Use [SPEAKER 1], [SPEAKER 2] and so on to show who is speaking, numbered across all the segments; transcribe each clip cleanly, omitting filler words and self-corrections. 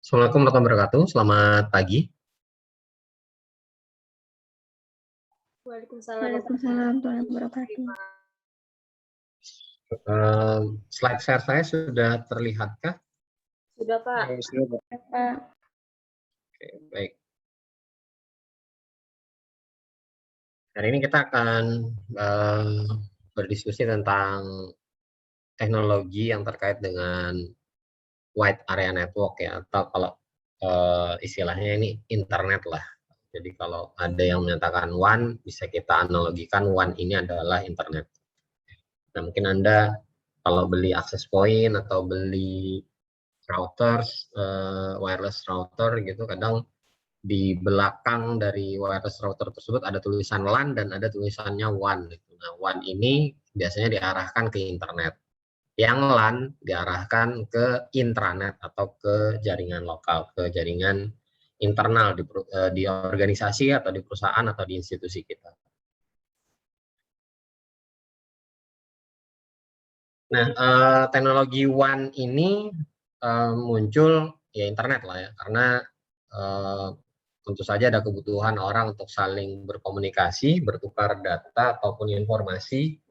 [SPEAKER 1] Assalamualaikum warahmatullahi wabarakatuh. Selamat pagi.
[SPEAKER 2] Waalaikumsalam
[SPEAKER 3] warahmatullahi wabarakatuh.
[SPEAKER 1] Slide share saya sudah terlihatkah?
[SPEAKER 2] Sudah, Pak.
[SPEAKER 3] Pak.
[SPEAKER 1] Oke, baik. Hari ini kita akan berdiskusi tentang teknologi yang terkait dengan wide area network ya, atau kalau istilahnya ini internet lah. Jadi kalau ada yang menyatakan WAN, bisa kita analogikan WAN ini adalah internet. Nah, mungkin Anda kalau beli access point atau beli routers, wireless router gitu, kadang di belakang dari wireless router tersebut ada tulisan LAN dan ada tulisannya WAN. Nah, WAN ini biasanya diarahkan ke internet. Yang LAN diarahkan ke intranet atau ke jaringan lokal, ke jaringan internal di organisasi atau di perusahaan atau di institusi kita. Nah, teknologi WAN ini muncul ya internet lah ya, karena tentu saja ada kebutuhan orang untuk saling berkomunikasi, bertukar data ataupun informasi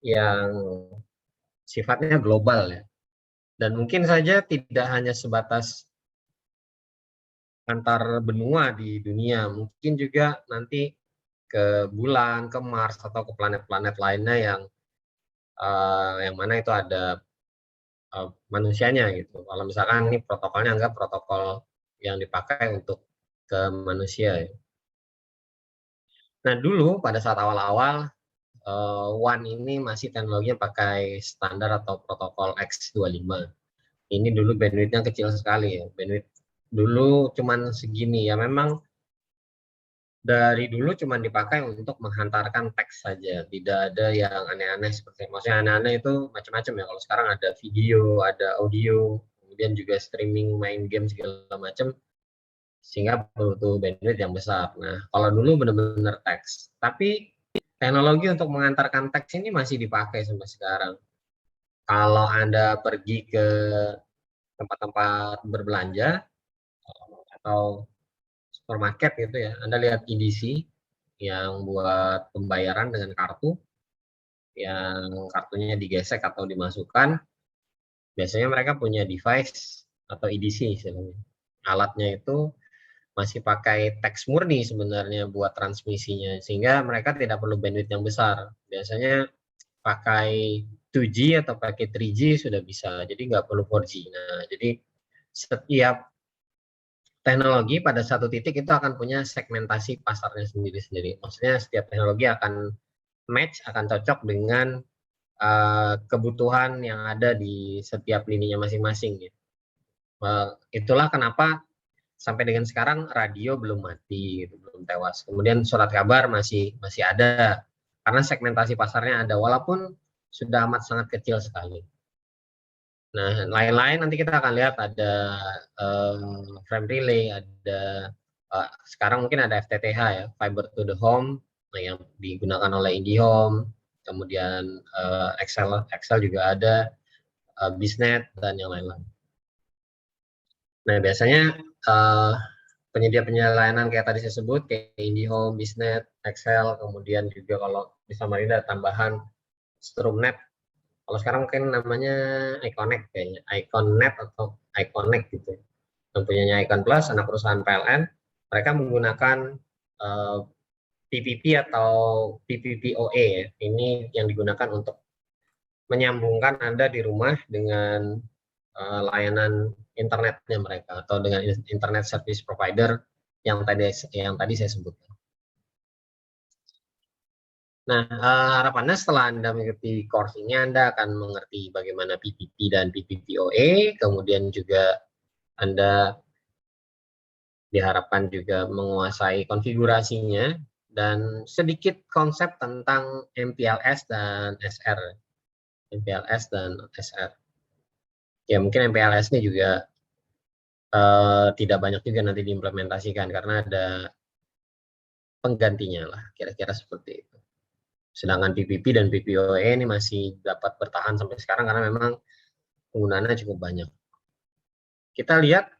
[SPEAKER 1] yang sifatnya global ya. Dan mungkin saja tidak hanya sebatas antar benua di dunia, mungkin juga nanti ke bulan, ke Mars atau ke planet-planet lainnya yang mana itu ada manusianya gitu. Kalau misalkan ini protokolnya anggap protokol yang dipakai untuk ke manusia ya. Nah, dulu pada saat awal-awal WAN ini masih teknologinya pakai standar atau protokol X25. Ini dulu bandwidth-nya kecil sekali ya. Bandwidth dulu cuman segini ya, memang dari dulu cuma dipakai untuk menghantarkan teks saja, tidak ada yang aneh-aneh seperti, maksudnya aneh-aneh itu macam-macam ya. Kalau sekarang ada video, ada audio, kemudian juga streaming, main game segala macam, sehingga butuh bandwidth yang besar. Nah, kalau dulu benar-benar teks, tapi teknologi untuk mengantarkan teks ini masih dipakai sampai sekarang. Kalau Anda pergi ke tempat-tempat berbelanja atau supermarket gitu ya, Anda lihat EDC yang buat pembayaran dengan kartu, yang kartunya digesek atau dimasukkan, biasanya mereka punya device atau EDC istilahnya. Alatnya itu masih pakai teks murni sebenarnya buat transmisinya, sehingga mereka tidak perlu bandwidth yang besar. Biasanya pakai 2G atau pakai 3G sudah bisa, jadi nggak perlu 4G. Nah, jadi setiap teknologi pada satu titik itu akan punya segmentasi pasarnya sendiri-sendiri. Maksudnya setiap teknologi akan match, akan cocok dengan kebutuhan yang ada di setiap lininya masing-masing. Gitu. Itulah kenapa sampai dengan sekarang radio belum mati, gitu, belum tewas. Kemudian surat kabar masih ada, karena segmentasi pasarnya ada, walaupun sudah amat sangat kecil sekali. Nah, lain-lain nanti kita akan lihat ada frame relay, ada sekarang mungkin ada FTTH ya, fiber to the home, yang digunakan oleh IndiHome, kemudian Excel juga ada, Biznet dan yang lain-lain. Nah, biasanya penyedia-penyedia layanan kayak tadi saya sebut, kayak IndiHome, Biznet, Excel, kemudian juga kalau di Samarinda tambahan Stromnet. Kalau sekarang mungkin namanya Iconet kayaknya, Iconet atau Iconet gitu. Yang punyanya Icon Plus, anak perusahaan PLN, mereka menggunakan PPP atau PPPoE ya. Ini yang digunakan untuk menyambungkan Anda di rumah dengan layanan internetnya mereka atau dengan internet service provider yang tadi saya sebutkan. Nah, harapannya setelah Anda mengikuti course ini, Anda akan mengerti bagaimana PPP dan PPPoE, kemudian juga Anda diharapkan juga menguasai konfigurasinya dan sedikit konsep tentang MPLS dan SR. MPLS dan SR. Ya, mungkin MPLS ini juga tidak banyak juga nanti diimplementasikan karena ada penggantinya lah, kira-kira seperti itu. Sedangkan PPP dan PPoE ini masih dapat bertahan sampai sekarang karena memang penggunaannya cukup banyak. Kita lihat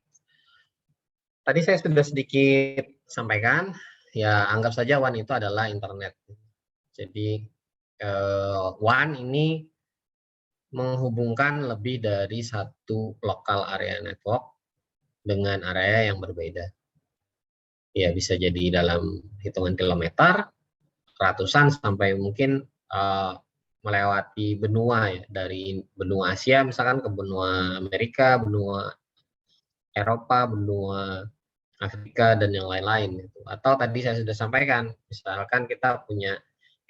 [SPEAKER 1] Tadi saya sudah sedikit sampaikan, ya anggap saja WAN itu adalah internet. Jadi WAN ini menghubungkan lebih dari satu lokal area network dengan area yang berbeda. Ya bisa jadi dalam hitungan kilometer, ratusan sampai mungkin melewati benua ya, dari benua Asia misalkan ke benua Amerika, benua Eropa, benua Afrika dan yang lain-lain gitu. Atau tadi saya sudah sampaikan, misalkan kita punya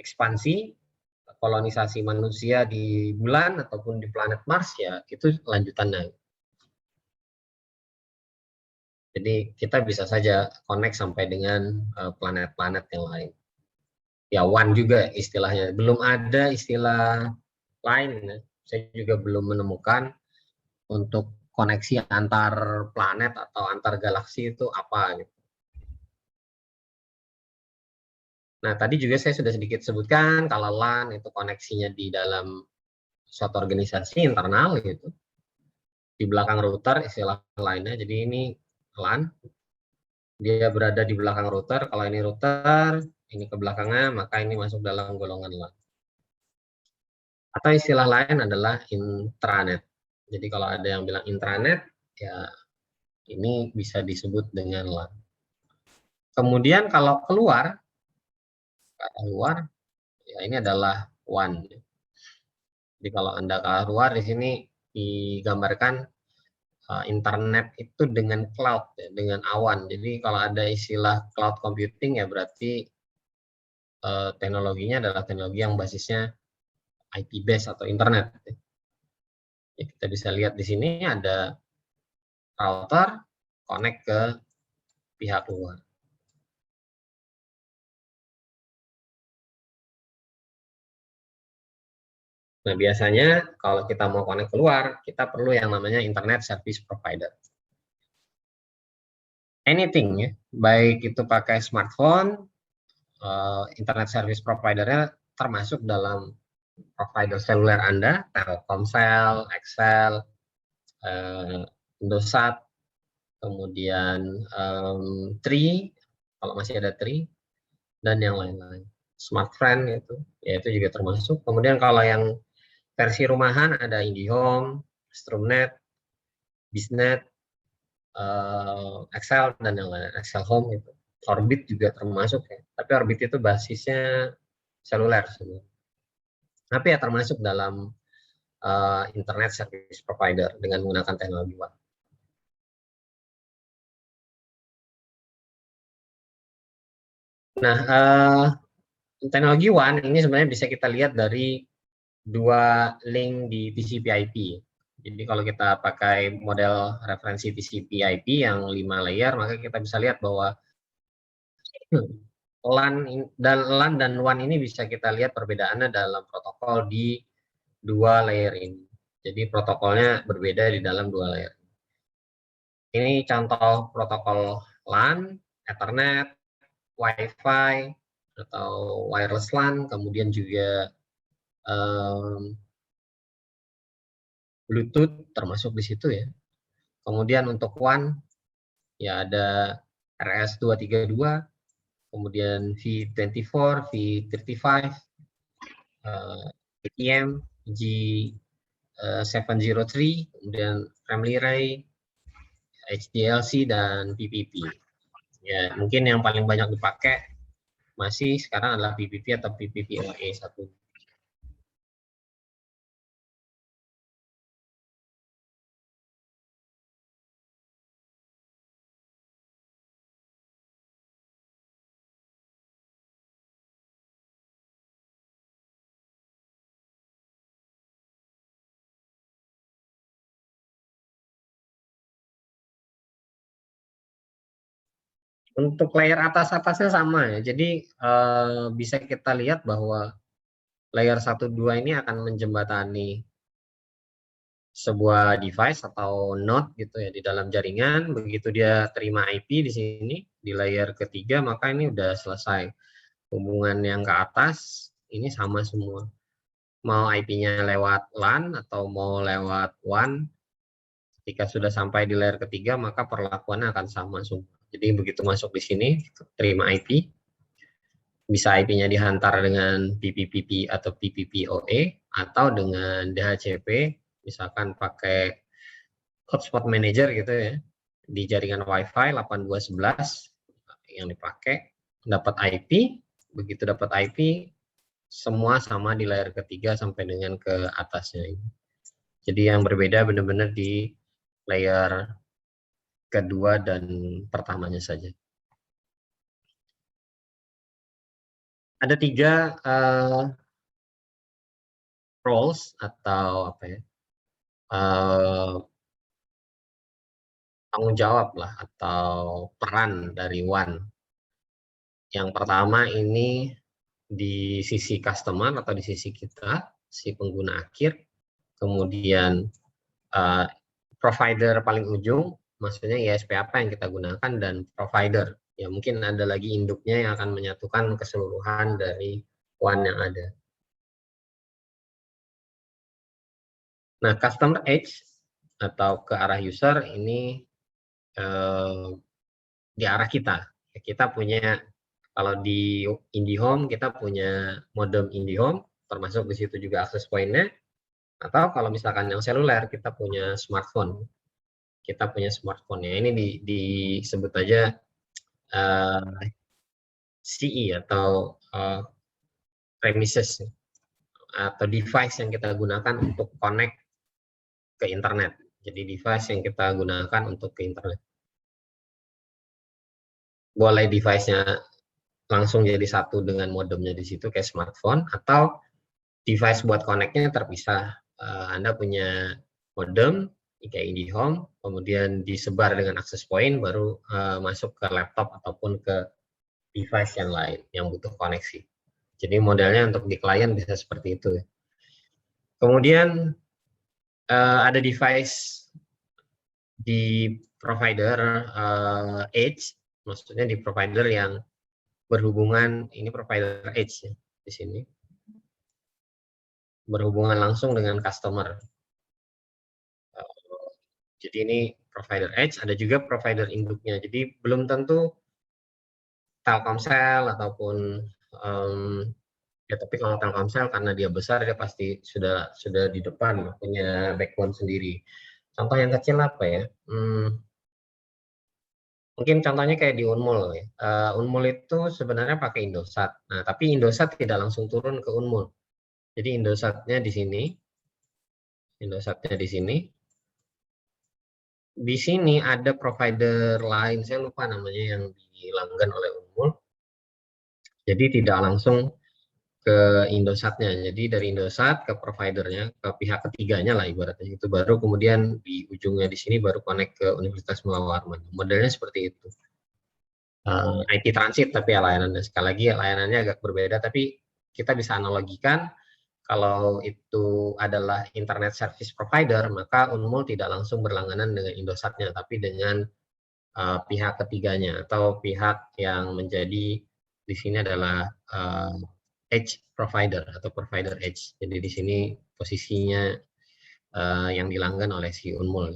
[SPEAKER 1] ekspansi kolonisasi manusia di bulan ataupun di planet Mars, ya itu lanjutannya. Jadi kita bisa saja connect sampai dengan planet-planet yang lain. Ya WAN juga istilahnya, belum ada istilah lain. Ya. Saya juga belum menemukan untuk koneksi antar planet atau antar galaksi itu apa gitu. Nah, tadi juga saya sudah sedikit sebutkan kalau LAN itu koneksinya di dalam suatu organisasi internal gitu. Di belakang router istilah lainnya. Jadi ini LAN, dia berada di belakang router. Kalau ini router, ini ke belakangnya, maka ini masuk dalam golongan LAN. Atau istilah lain adalah intranet. Jadi kalau ada yang bilang intranet, ya ini bisa disebut dengan LAN. Kemudian kalau keluar, ya ini adalah WAN. Jadi kalau Anda keluar di sini digambarkan internet itu dengan cloud, ya, dengan awan. Jadi kalau ada istilah cloud computing ya berarti teknologinya adalah teknologi yang basisnya IP base atau internet. Ya, kita bisa lihat di sini ada router connect ke pihak luar. Nah, biasanya kalau kita mau connect keluar, kita perlu yang namanya Internet Service Provider. Anything ya, baik itu pakai smartphone, Internet Service Provider-nya termasuk dalam provider seluler Anda, Telkomsel, XL, Indosat, kemudian Tri, kalau masih ada Tri, dan yang lain-lain. Smartfriend ya itu juga termasuk. Kemudian kalau yang versi rumahan ada IndiHome, Stromnet, Biznet, Excel dan yang lain, Excel Home itu. Orbit juga termasuk ya. Tapi Orbit itu basisnya seluler sebenarnya. Tapi ya termasuk dalam internet service provider dengan menggunakan teknologi WAN. Nah, teknologi WAN ini sebenarnya bisa kita lihat dari dua link di TCP/IP. Jadi kalau kita pakai model referensi TCP/IP yang 5 layer, maka kita bisa lihat bahwa LAN dan WAN ini bisa kita lihat perbedaannya dalam protokol di dua layer ini. Jadi protokolnya berbeda di dalam dua layer. Ini contoh protokol LAN, Ethernet, Wi-Fi, atau wireless LAN, kemudian juga Bluetooth termasuk di situ ya. Kemudian untuk WAN ya ada RS232, kemudian V24, V35, ATM, G703, kemudian Family Ray, HDLC, dan PPP. Ya, mungkin yang paling banyak dipakai masih sekarang adalah PPP atau PPP-LE 1. Untuk layer atas-atasnya sama ya. Jadi bisa kita lihat bahwa layer 1, 2 ini akan menjembatani sebuah device atau node gitu ya di dalam jaringan. Begitu dia terima IP di sini di layer ketiga, maka ini udah selesai. Hubungan yang ke atas ini sama semua. Mau IP-nya lewat LAN atau mau lewat WAN, Ketika sudah sampai di layer ketiga, maka perlakuannya akan sama semua. Jadi begitu masuk di sini, terima IP, bisa IP-nya dihantar dengan PPPP atau PPPoE, atau dengan DHCP, misalkan pakai hotspot manager gitu ya, di jaringan WiFi 8211 yang dipakai, dapat IP, begitu dapat IP, semua sama di layer ketiga sampai dengan ke atasnya ini. Jadi yang berbeda benar-benar di layer kedua dan pertamanya saja. Ada 3 roles atau apa ya, tanggung jawab lah atau peran dari WAN. Yang pertama ini di sisi customer atau di sisi kita, si pengguna akhir, kemudian provider paling ujung, maksudnya ISP apa yang kita gunakan, dan provider. Ya mungkin ada lagi induknya yang akan menyatukan keseluruhan dari WAN yang ada. Nah, customer edge atau ke arah user ini di arah kita. Kita punya, kalau di IndiHome kita punya modem IndiHome, termasuk di situ juga akses point-nya. Atau kalau misalkan yang seluler, kita punya smartphone. Kita punya smartphone ya. Ini disebut aja CE atau premises atau device yang kita gunakan untuk connect ke internet. Jadi device yang kita gunakan untuk ke internet. Boleh device-nya langsung jadi satu dengan modemnya di situ kayak smartphone, atau device buat connect-nya terpisah. Anda punya modem kayak IndiHome, kemudian disebar dengan access point, baru masuk ke laptop ataupun ke device yang lain yang butuh koneksi. Jadi modelnya untuk di klien bisa seperti itu. Kemudian ada device di provider edge, maksudnya di provider yang berhubungan, ini provider edge ya, di sini berhubungan langsung dengan customer. Jadi ini provider edge, ada juga provider induknya. Jadi belum tentu Telkomsel ataupun ya, tapi kalau Telkomsel karena dia besar, dia pasti sudah di depan punya backbone sendiri. Contoh yang kecil apa ya? Mungkin contohnya kayak di Unmul ya. Unmul itu sebenarnya pakai Indosat. Nah, tapi Indosat tidak langsung turun ke Unmul. Jadi Indosatnya di sini. Indosatnya di sini. Di sini ada provider lain, saya lupa namanya, yang dilanggan oleh Unmul. Jadi tidak langsung ke Indosatnya. Jadi dari Indosat ke providernya, ke pihak ketiganya lah ibaratnya itu, baru kemudian di ujungnya di sini baru connect ke Universitas Mula Warman. Modelnya seperti itu. IP transit tapi ya layanannya, sekali lagi ya layanannya agak berbeda, tapi kita bisa analogikan kalau itu adalah internet service provider, maka Unmul tidak langsung berlangganan dengan Indosatnya, tapi dengan pihak ketiganya atau pihak yang menjadi di sini adalah edge provider atau provider edge. Jadi di sini posisinya yang dilanggan oleh si Unmul.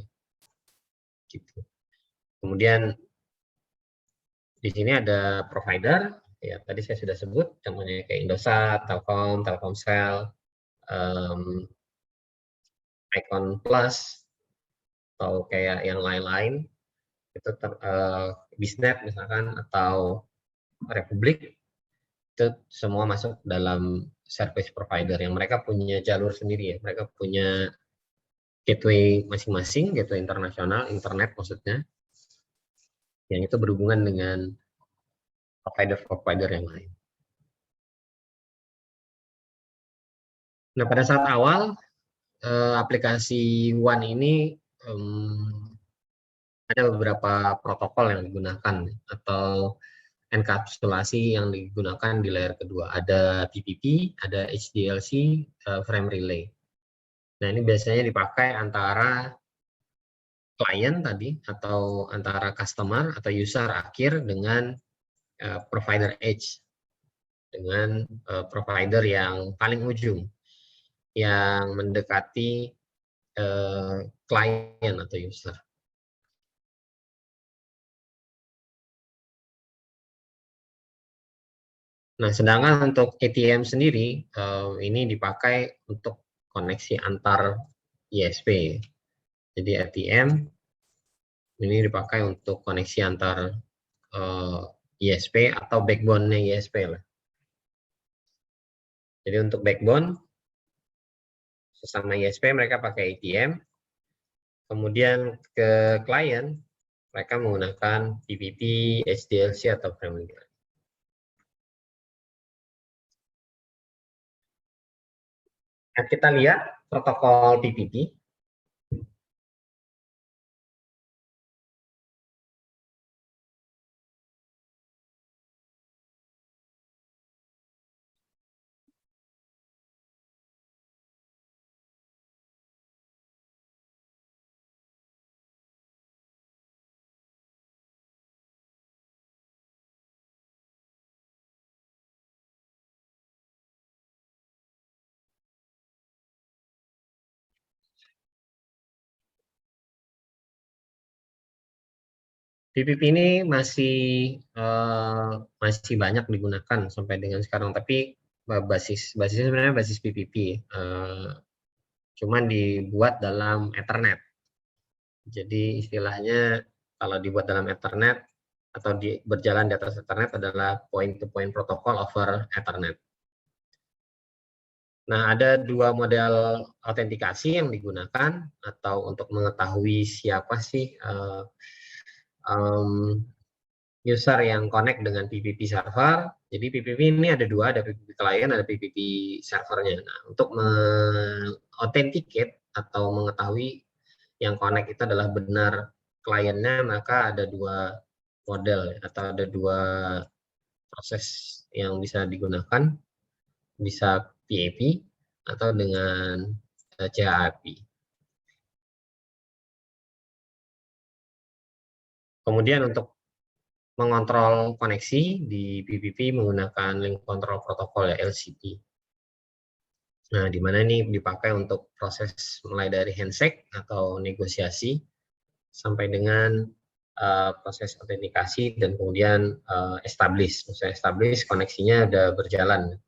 [SPEAKER 1] Gitu. Kemudian di sini ada provider, ya tadi saya sudah sebut, contohnya kayak Indosat, Telkom, Telkomsel, Icon Plus, atau kayak yang lain-lain, itu Bisnet misalkan, atau Republik, itu semua masuk dalam service provider yang mereka punya jalur sendiri ya, mereka punya gateway masing-masing, gateway internasional, internet maksudnya, yang itu berhubungan dengan provider-provider yang lain. Nah, pada saat awal aplikasi WAN ini ada beberapa protokol yang digunakan atau enkapsulasi yang digunakan di layer kedua. Ada PPP, ada HDLC, frame relay. Nah, ini biasanya dipakai antara klien tadi atau antara customer atau user akhir dengan provider edge, dengan provider yang paling ujung yang mendekati klien atau user. Nah, sedangkan untuk ATM sendiri ini dipakai untuk koneksi antar ISP. Jadi ATM ini dipakai untuk koneksi antar ISP atau backbone-nya ISP lah. Jadi untuk backbone sesama ISP mereka pakai ATM. Kemudian ke klien mereka menggunakan PPP, HDLC atau Family Line. Nah, kita lihat protokol PPP. PPP ini masih banyak digunakan sampai dengan sekarang, tapi basisnya sebenarnya basis PPP, cuman dibuat dalam Ethernet. Jadi istilahnya kalau dibuat dalam Ethernet atau berjalan di atas Ethernet adalah point-to-point protocol over Ethernet. Nah, ada dua model autentikasi yang digunakan atau untuk mengetahui siapa sih user yang connect dengan PPP server. Jadi PPP ini ada dua, ada PPP client, ada PPP servernya. Nah, untuk mengauthenticate atau mengetahui yang connect itu adalah benar kliennya, maka ada dua model atau ada dua proses yang bisa digunakan, bisa PAP atau dengan CAP. Kemudian untuk mengontrol koneksi di PPP menggunakan link control protokol ya, LCP. Nah, di mana ini dipakai untuk proses mulai dari handshake atau negosiasi sampai dengan proses autentikasi dan kemudian establish. Maksudnya establish koneksinya udah berjalan.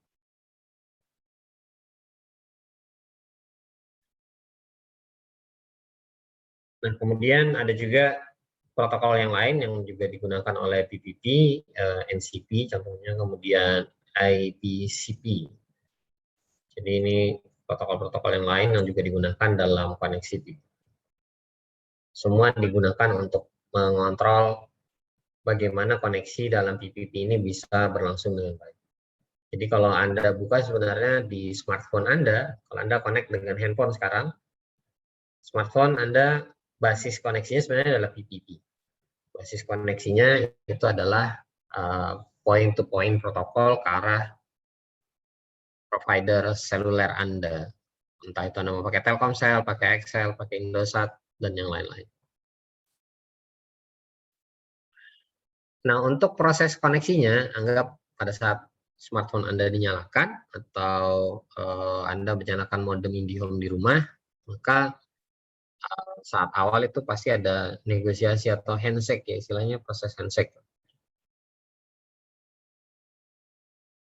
[SPEAKER 1] Nah, kemudian ada juga protokol yang lain yang juga digunakan oleh PPP, NCP contohnya, kemudian IPCP. Jadi ini protokol-protokol yang lain yang juga digunakan dalam koneksi PPP. Semua digunakan untuk mengontrol bagaimana koneksi dalam PPP ini bisa berlangsung dengan baik. Jadi kalau Anda buka sebenarnya di smartphone Anda, kalau Anda connect dengan handphone sekarang, smartphone Anda basis koneksinya sebenarnya adalah PPP. Basis koneksinya itu adalah point-to-point protokol ke arah provider seluler Anda. Entah itu Anda mau pakai Telkomsel, pakai XL, pakai Indosat, dan yang lain-lain. Nah, untuk proses koneksinya, anggap pada saat smartphone Anda dinyalakan atau Anda menyalakan modem IndiHome di rumah, maka saat awal itu pasti ada negosiasi atau handshake ya, istilahnya proses handshake.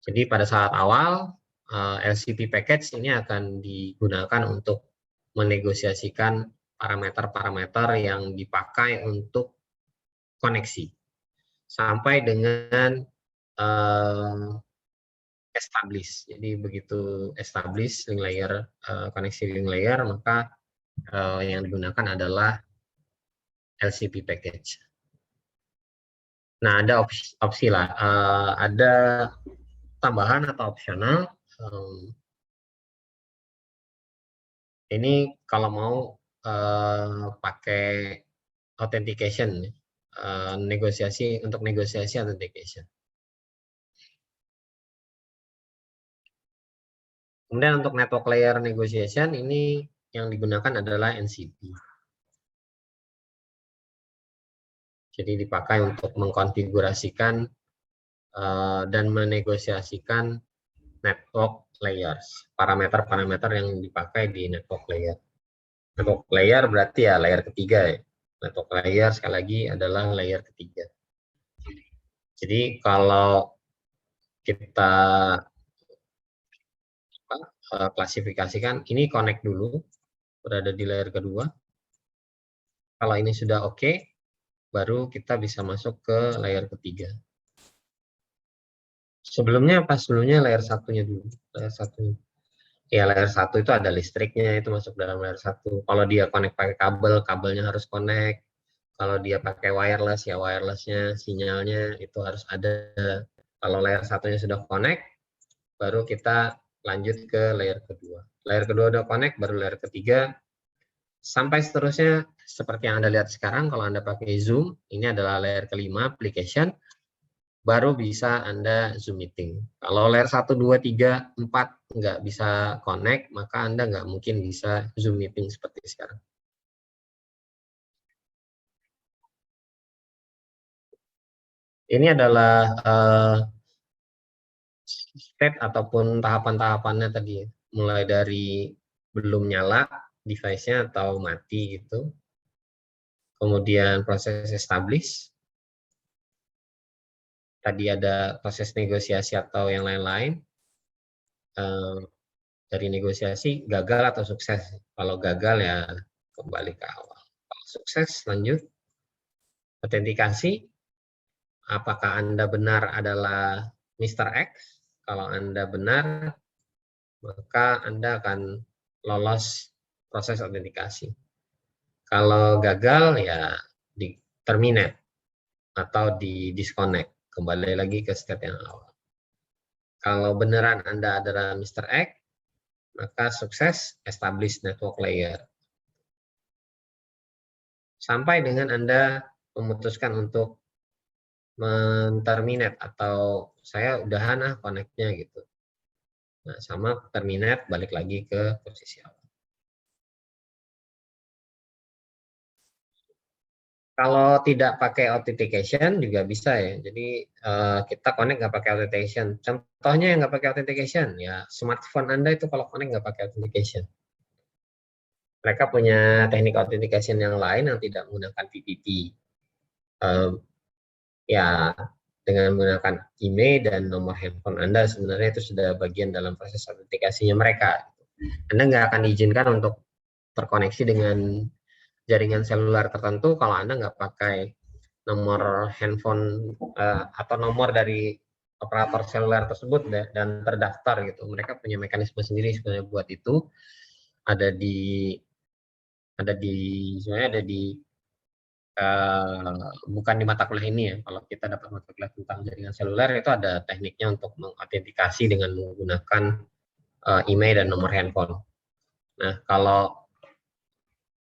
[SPEAKER 1] Jadi pada saat awal LCP package ini akan digunakan untuk menegosiasikan parameter-parameter yang dipakai untuk koneksi sampai dengan establish. Jadi begitu establish link layer, koneksi link layer, maka yang digunakan adalah LCP package. Nah, ada opsi lah, ada tambahan atau opsional. Ini kalau mau pakai authentication, untuk negosiasi authentication. Kemudian untuk network layer negotiation ini yang digunakan adalah NCP. Jadi dipakai untuk mengkonfigurasikan dan menegosiasikan network layers, parameter-parameter yang dipakai di network layer. Network layer berarti ya layer ketiga ya. Network layer sekali lagi adalah layer ketiga. Jadi kalau kita klasifikasikan, ini connect dulu, berada di layer kedua. Kalau ini sudah oke, baru kita bisa masuk ke layer ketiga. Sebelumnya apa? Sebelumnya layer satunya dulu. Layer satunya. Ya, layer satu itu ada listriknya, itu masuk dalam layer satu. Kalau dia connect pakai kabel, kabelnya harus connect. Kalau dia pakai wireless, ya wirelessnya, sinyalnya itu harus ada. Kalau layer satunya sudah connect, baru kita lanjut ke layer kedua. Layer kedua udah connect, baru layer ketiga. Sampai seterusnya, seperti yang Anda lihat sekarang, kalau Anda pakai Zoom, ini adalah layer kelima, application, baru bisa Anda Zoom meeting. Kalau layer 1, 2, 3, 4 nggak bisa connect, maka Anda nggak mungkin bisa Zoom meeting seperti sekarang. Ini adalah step ataupun tahapan-tahapannya tadi, mulai dari belum nyala device-nya atau mati gitu, kemudian proses establish, tadi ada proses negosiasi atau yang lain-lain. Dari negosiasi gagal atau sukses. Kalau gagal ya kembali ke awal. Kalau sukses lanjut autentikasi. Apakah Anda benar adalah Mr. X? Kalau Anda benar, maka Anda akan lolos proses autentikasi. Kalau gagal ya di terminate atau di disconnect. Kembali lagi ke step yang awal. Kalau beneran Anda adalah Mr. X, maka sukses establish network layer. Sampai dengan Anda memutuskan untuk men-terminate atau saya udahan connect-nya gitu. Nah, sama terminate balik lagi ke posisi awal. Kalau tidak pakai authentication juga bisa ya. Jadi kita connect nggak pakai authentication. Contohnya yang nggak pakai authentication ya smartphone Anda itu kalau connect nggak pakai authentication. Mereka punya teknik authentication yang lain yang tidak menggunakan PPP. Ya dengan menggunakan email dan nomor handphone Anda sebenarnya itu sudah bagian dalam proses autentikasinya mereka. Anda nggak akan diizinkan untuk terkoneksi dengan jaringan seluler tertentu kalau Anda nggak pakai nomor handphone atau nomor dari operator seluler tersebut dan terdaftar gitu. Mereka punya mekanisme sendiri sebenarnya buat itu. Ada di sebenarnya ada di bukan di mata kuliah ini ya. Kalau kita dapat mata kuliah tentang jaringan seluler itu ada tekniknya untuk mengautentikasi dengan menggunakan email dan nomor handphone. Nah, kalau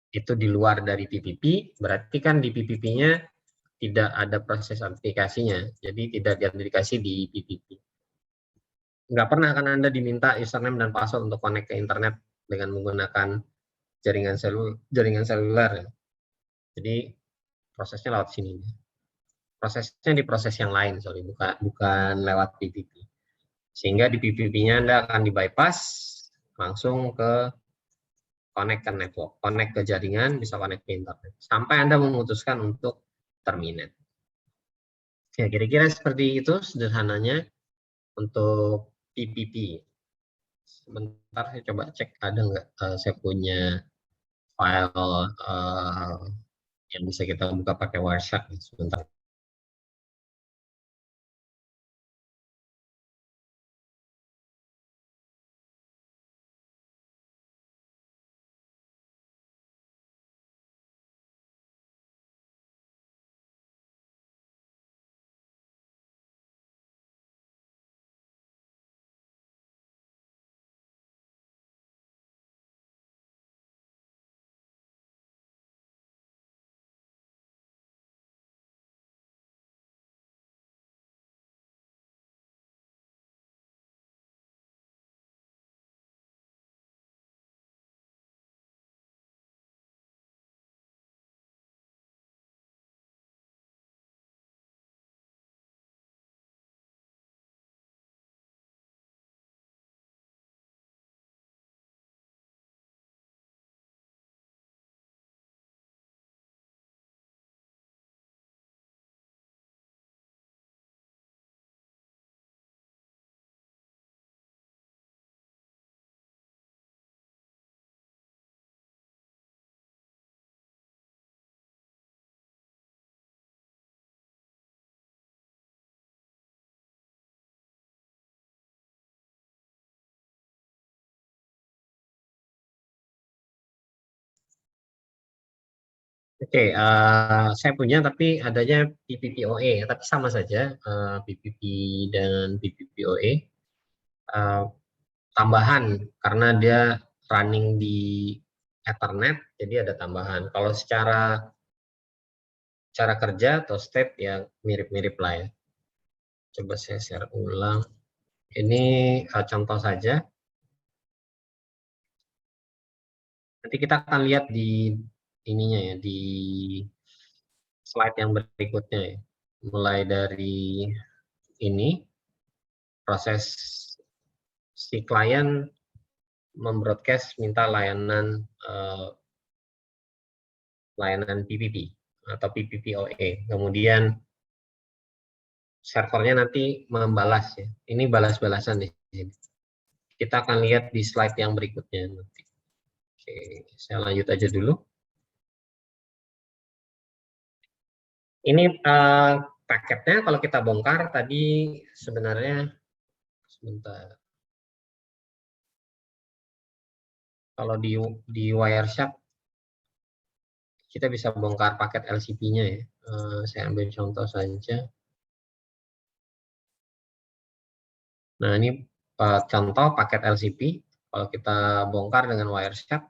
[SPEAKER 1] itu di luar dari PPP, berarti kan di PPP-nya tidak ada proses autentikasinya, jadi tidak diautentikasi di PPP. Nggak pernah akan Anda diminta username dan password untuk connect ke internet dengan menggunakan jaringan seluler. Jadi prosesnya lewat sini. Prosesnya di proses yang lain, sorry, bukan lewat PPP. Sehingga di PPP-nya Anda akan di bypass langsung ke connect ke network, connect ke jaringan, bisa connect ke internet. Sampai Anda memutuskan untuk terminate. Ya, kira-kira seperti itu sederhananya untuk PPP. Sebentar saya coba cek ada nggak saya punya file yang bisa kita buka pakai Wireshark. Sebentar. Oke, saya punya tapi adanya PPPoE, tapi sama saja PPP dan PPPoE. Tambahan karena dia running di Ethernet, jadi ada tambahan. Kalau secara cara kerja atau step ya mirip-mirip lah ya. Coba saya share ulang. Ini contoh saja. Nanti kita akan lihat di ininya ya, di slide yang berikutnya ya. Mulai dari ini, proses si klien membroadcast minta layanan layanan PPP atau PPPoE. Kemudian servernya nanti membalas ya. Ini balas-balasan di sini. Kita akan lihat di slide yang berikutnya nanti. Oke, saya lanjut aja dulu. Ini paketnya kalau kita bongkar tadi sebenarnya sebentar. Kalau di Wireshark kita bisa bongkar paket LCP-nya ya. Saya ambil contoh saja. Nah, ini contoh paket LCP. Kalau kita bongkar dengan Wireshark,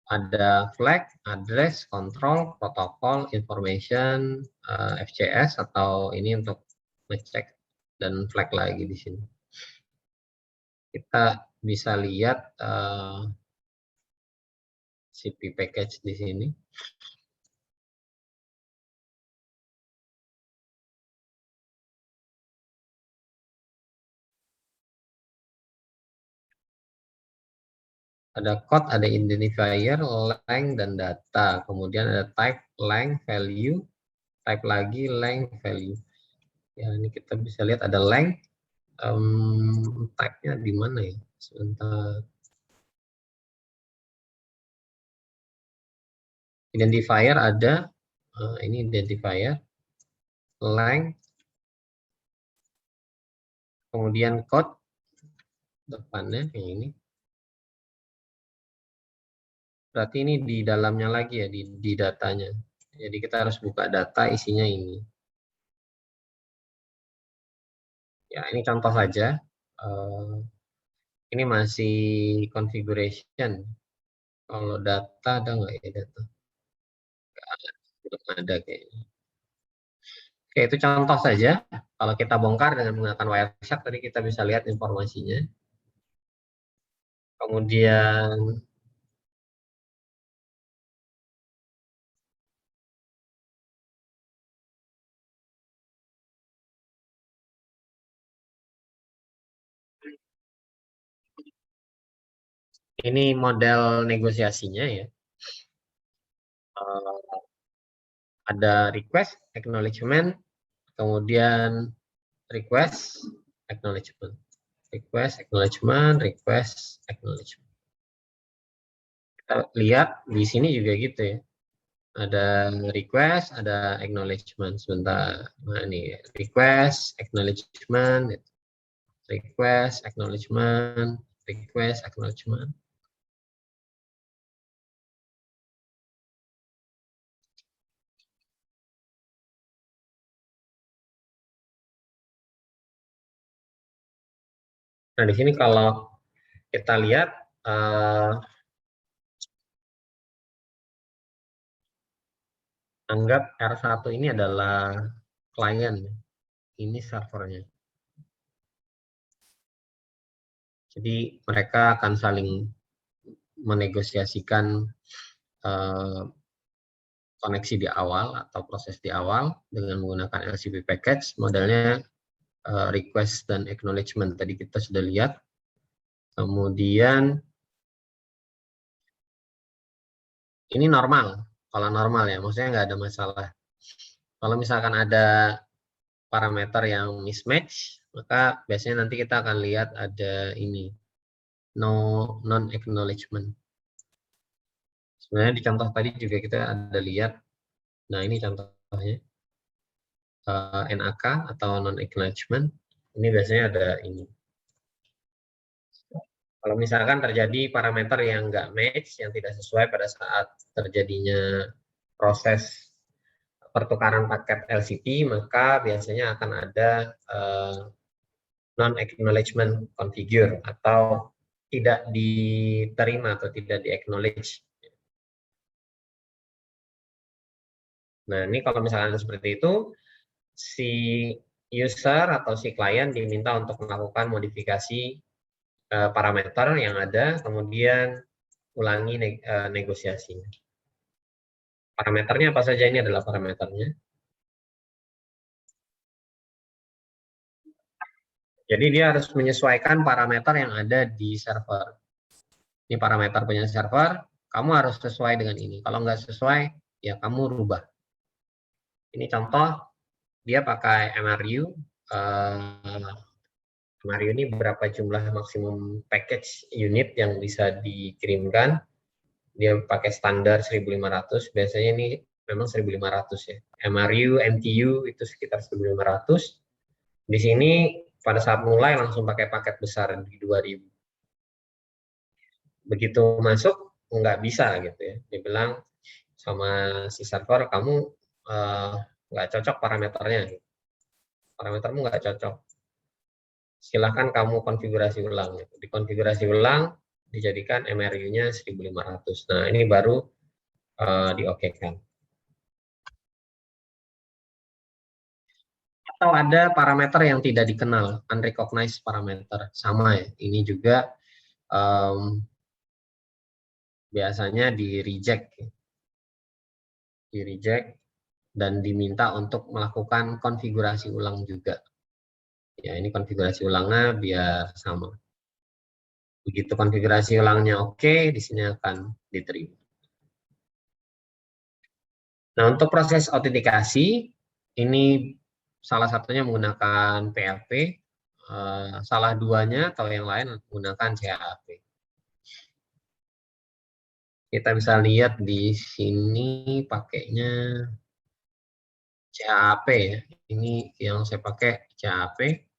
[SPEAKER 1] ada flag, address, control, protokol, information, FCS atau ini untuk ngecek dan flag lagi di sini. Kita bisa lihat CP package di sini. Ada code, ada identifier, length, dan data. Kemudian ada type, length, value, type lagi, length, value. Ya, ini kita bisa lihat ada length, type-nya di mana ya? Sebentar. Identifier ada, ini identifier, length, kemudian code depannya yang ini. Berarti ini di dalamnya lagi ya, di datanya. Jadi kita harus buka data isinya ini. Ya, ini contoh saja. Ini masih configuration. Kalau data ada nggak ya data? Belum ada kayaknya. Oke, itu contoh saja. Kalau kita bongkar dengan menggunakan Wireshark, tadi kita bisa lihat informasinya. Kemudian ini model negosiasinya ya. Ada request, acknowledgement, kemudian request, acknowledgement. Request, acknowledgement, request, acknowledgement. Kita lihat di sini juga gitu ya. Ada request, ada acknowledgement. Sebentar. Nah, ini request, acknowledgement, request, acknowledgement, request, acknowledgement. Nah, di sini kalau kita lihat anggap R1 ini adalah klien, ini servernya. Jadi mereka akan saling menegosiasikan koneksi di awal atau proses di awal dengan menggunakan LCP package. Modelnya request dan acknowledgement tadi kita sudah lihat. Kemudian ini normal, kalau normal ya, maksudnya nggak ada masalah. Kalau misalkan ada parameter yang mismatch, maka biasanya nanti kita akan lihat ada ini, non acknowledgement. Sebenarnya di contoh tadi juga kita ada lihat, nah ini contohnya, NAK atau non acknowledgement. Ini biasanya ada ini. Kalau misalkan terjadi parameter yang nggak match, yang tidak sesuai pada saat terjadinya proses pertukaran paket LCP, maka biasanya akan ada non-acknowledgement configure atau tidak diterima atau tidak di-acknowledge. Nah, ini kalau misalkan seperti itu, si user atau si klien diminta untuk melakukan modifikasi parameter yang ada, kemudian ulangi negosiasinya. Parameternya apa saja? Ini adalah parameternya. Jadi dia harus menyesuaikan parameter yang ada di server. Ini parameter punya server, kamu harus sesuai dengan ini. Kalau nggak sesuai, ya kamu rubah. Ini contoh, dia pakai MRU. MRU ini berapa jumlah maksimum package unit yang bisa dikirimkan. Dia pakai standar 1500, biasanya ini memang 1500 ya. MRU, MTU itu sekitar 1500. Di sini pada saat mulai langsung pakai paket besar di 2000. Begitu masuk nggak bisa gitu ya. Dia bilang sama si server, kamu nggak cocok parameternya. Parametermu nggak cocok. Silahkan kamu konfigurasi ulang. Dikonfigurasi ulang, dijadikan MRU-nya 1500. Nah, ini baru diokekan. Atau ada parameter yang tidak dikenal, unrecognized parameter. Sama ya, ini juga biasanya di-reject. Di-reject dan diminta untuk melakukan konfigurasi ulang juga. Ya, ini konfigurasi ulangnya biar sama. Begitu konfigurasi ulangnya oke, di sini akan diterima. Nah, untuk proses autentikasi, ini salah satunya menggunakan PHP, salah duanya atau yang lain menggunakan CAP. Kita bisa lihat di sini pakainya CAP ya. Ini yang saya pakai CAP.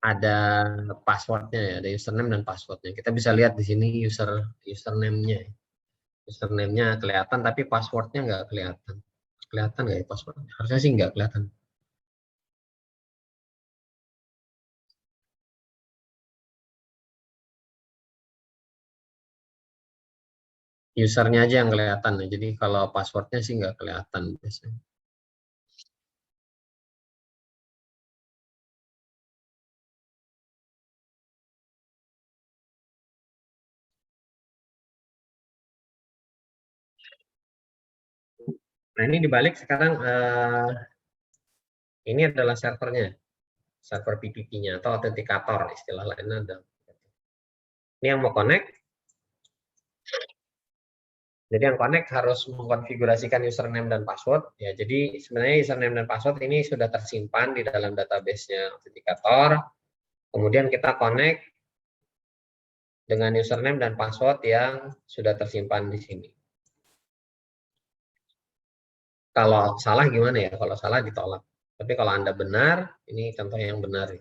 [SPEAKER 1] Ada passwordnya ya, ada username dan passwordnya. Kita bisa lihat di sini username-nya. Username-nya kelihatan, tapi passwordnya nggak kelihatan. Kelihatan nggak ya passwordnya? Harusnya sih nggak kelihatan. Usernya aja yang kelihatan ya. Jadi kalau passwordnya sih nggak kelihatan biasanya. Nah, ini dibalik sekarang ini adalah servernya, server PPP-nya atau autentikator istilah lainnya ada. Ini yang mau connect. Jadi yang connect harus mengkonfigurasikan username dan password. Ya, jadi sebenarnya username dan password ini sudah tersimpan di dalam database-nya autentikator. Kemudian kita connect dengan username dan password yang sudah tersimpan di sini. Kalau salah gimana ya? Kalau salah ditolak. Tapi kalau Anda benar, ini contoh yang benar.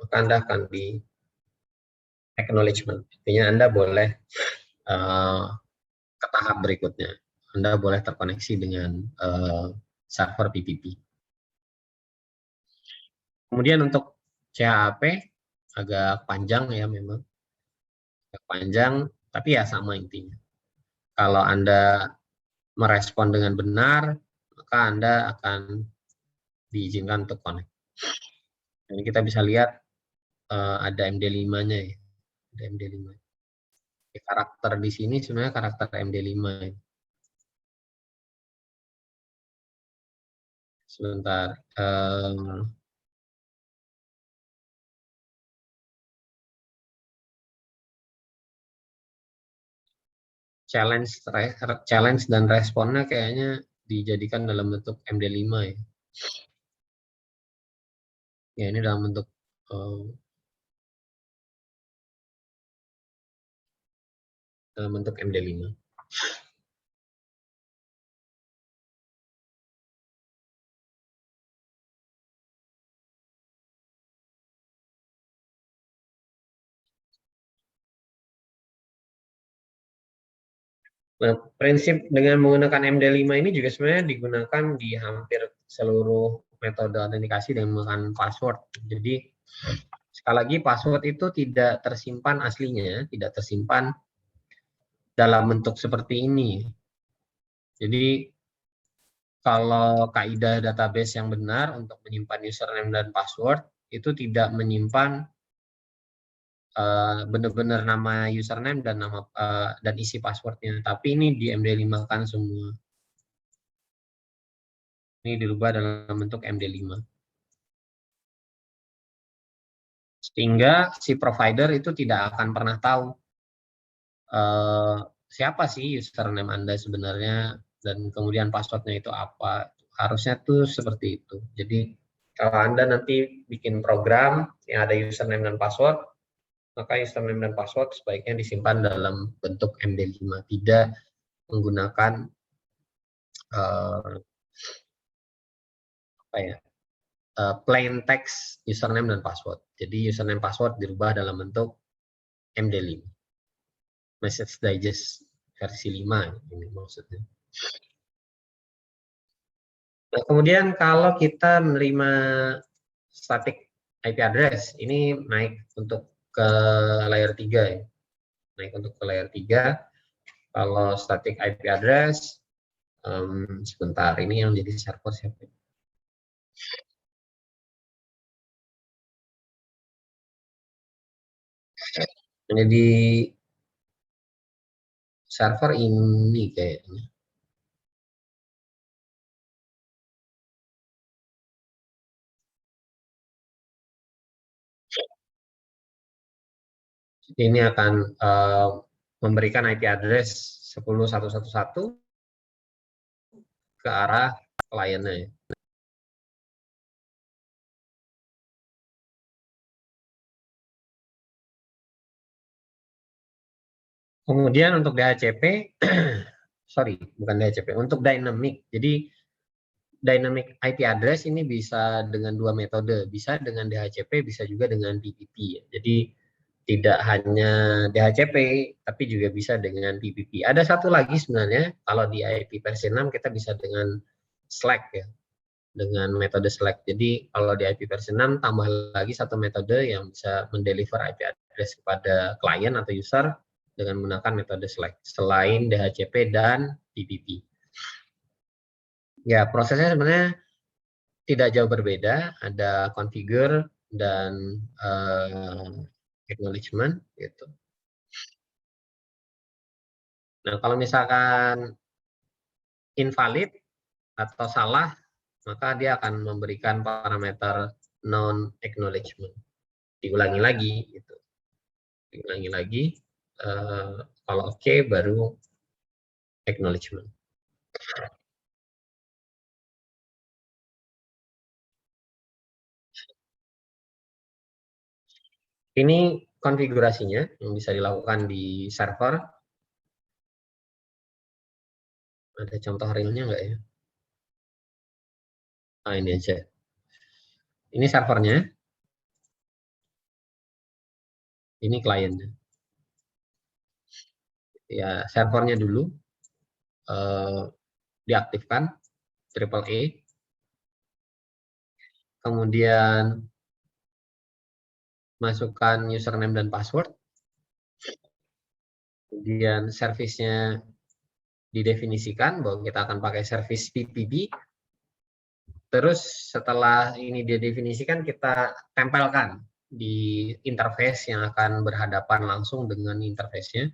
[SPEAKER 1] Maka Anda akan di acknowledgement. Artinya Anda boleh ke tahap berikutnya. Anda boleh terkoneksi dengan server PPP. Kemudian untuk CAP agak panjang ya memang. Agak panjang, tapi ya sama intinya. Kalau Anda merespon dengan benar, maka Anda akan diizinkan untuk connect. Jadi kita bisa lihat ada MD5-nya ya. Ada MD5. Karakter di sini sebenarnya karakter MD5 ya. Sebentar. Challenge dan responnya kayaknya dijadikan dalam bentuk MD5 ya. Ya, ini dalam bentuk MD5. Nah, prinsip dengan menggunakan MD5 ini juga sebenarnya digunakan di hampir seluruh metode autentikasi dengan menggunakan password. Jadi sekali lagi password itu tidak tersimpan aslinya, tidak tersimpan dalam bentuk seperti ini. Jadi kalau kaidah database yang benar untuk menyimpan username dan password itu tidak menyimpan benar-benar nama username dan nama dan isi passwordnya, tapi ini di MD5 kan semua. Ini dirubah dalam bentuk MD5. Sehingga si provider itu tidak akan pernah tahu siapa sih username Anda sebenarnya dan kemudian passwordnya itu apa. Harusnya tuh seperti itu. Jadi kalau Anda nanti bikin program yang ada username dan password, maka username dan password sebaiknya disimpan dalam bentuk MD5, tidak menggunakan apa ya, plain text username dan password. Jadi username password dirubah dalam bentuk MD5. Message Digest versi 5 ini maksudnya. Nah, kemudian kalau kita menerima static IP address, ini naik untuk ke layer 3 ya. Naik untuk ke layer 3. Kalau static IP address, sebentar, ini yang jadi server siapa? Jadi server ini kayaknya. Ini akan memberikan IP address 10.111 ke arah kliennya. Kemudian untuk DHCP, sorry, bukan DHCP, untuk dynamic. Jadi dynamic IP address ini bisa dengan dua metode, bisa dengan DHCP, bisa juga dengan PPP. Jadi tidak hanya DHCP, tapi juga bisa dengan PPP. Ada satu lagi sebenarnya, kalau di IP versi 6 kita bisa dengan Slack ya, dengan metode Slack. Jadi kalau di IP versi 6 tambah lagi satu metode yang bisa mendeliver IP address kepada klien atau user dengan menggunakan metode Slack selain DHCP dan PPP. Ya, prosesnya sebenarnya tidak jauh berbeda, ada configure dan acknowledgement gitu. Nah, kalau misalkan invalid atau salah, maka dia akan memberikan parameter non acknowledgement. Diulangi lagi gitu. Diulangi lagi, kalau oke baru acknowledgement. Ini konfigurasinya yang bisa dilakukan di server. Ada contoh realnya nggak ya? Nah, ini aja. Ini servernya. Ini kliennya. Ya, servernya dulu diaktifkan, triple E. Kemudian masukkan username dan password. Kemudian servisnya didefinisikan bahwa kita akan pakai service PPP. Terus setelah ini didefinisikan, kita tempelkan di interface yang akan berhadapan langsung dengan interface-nya,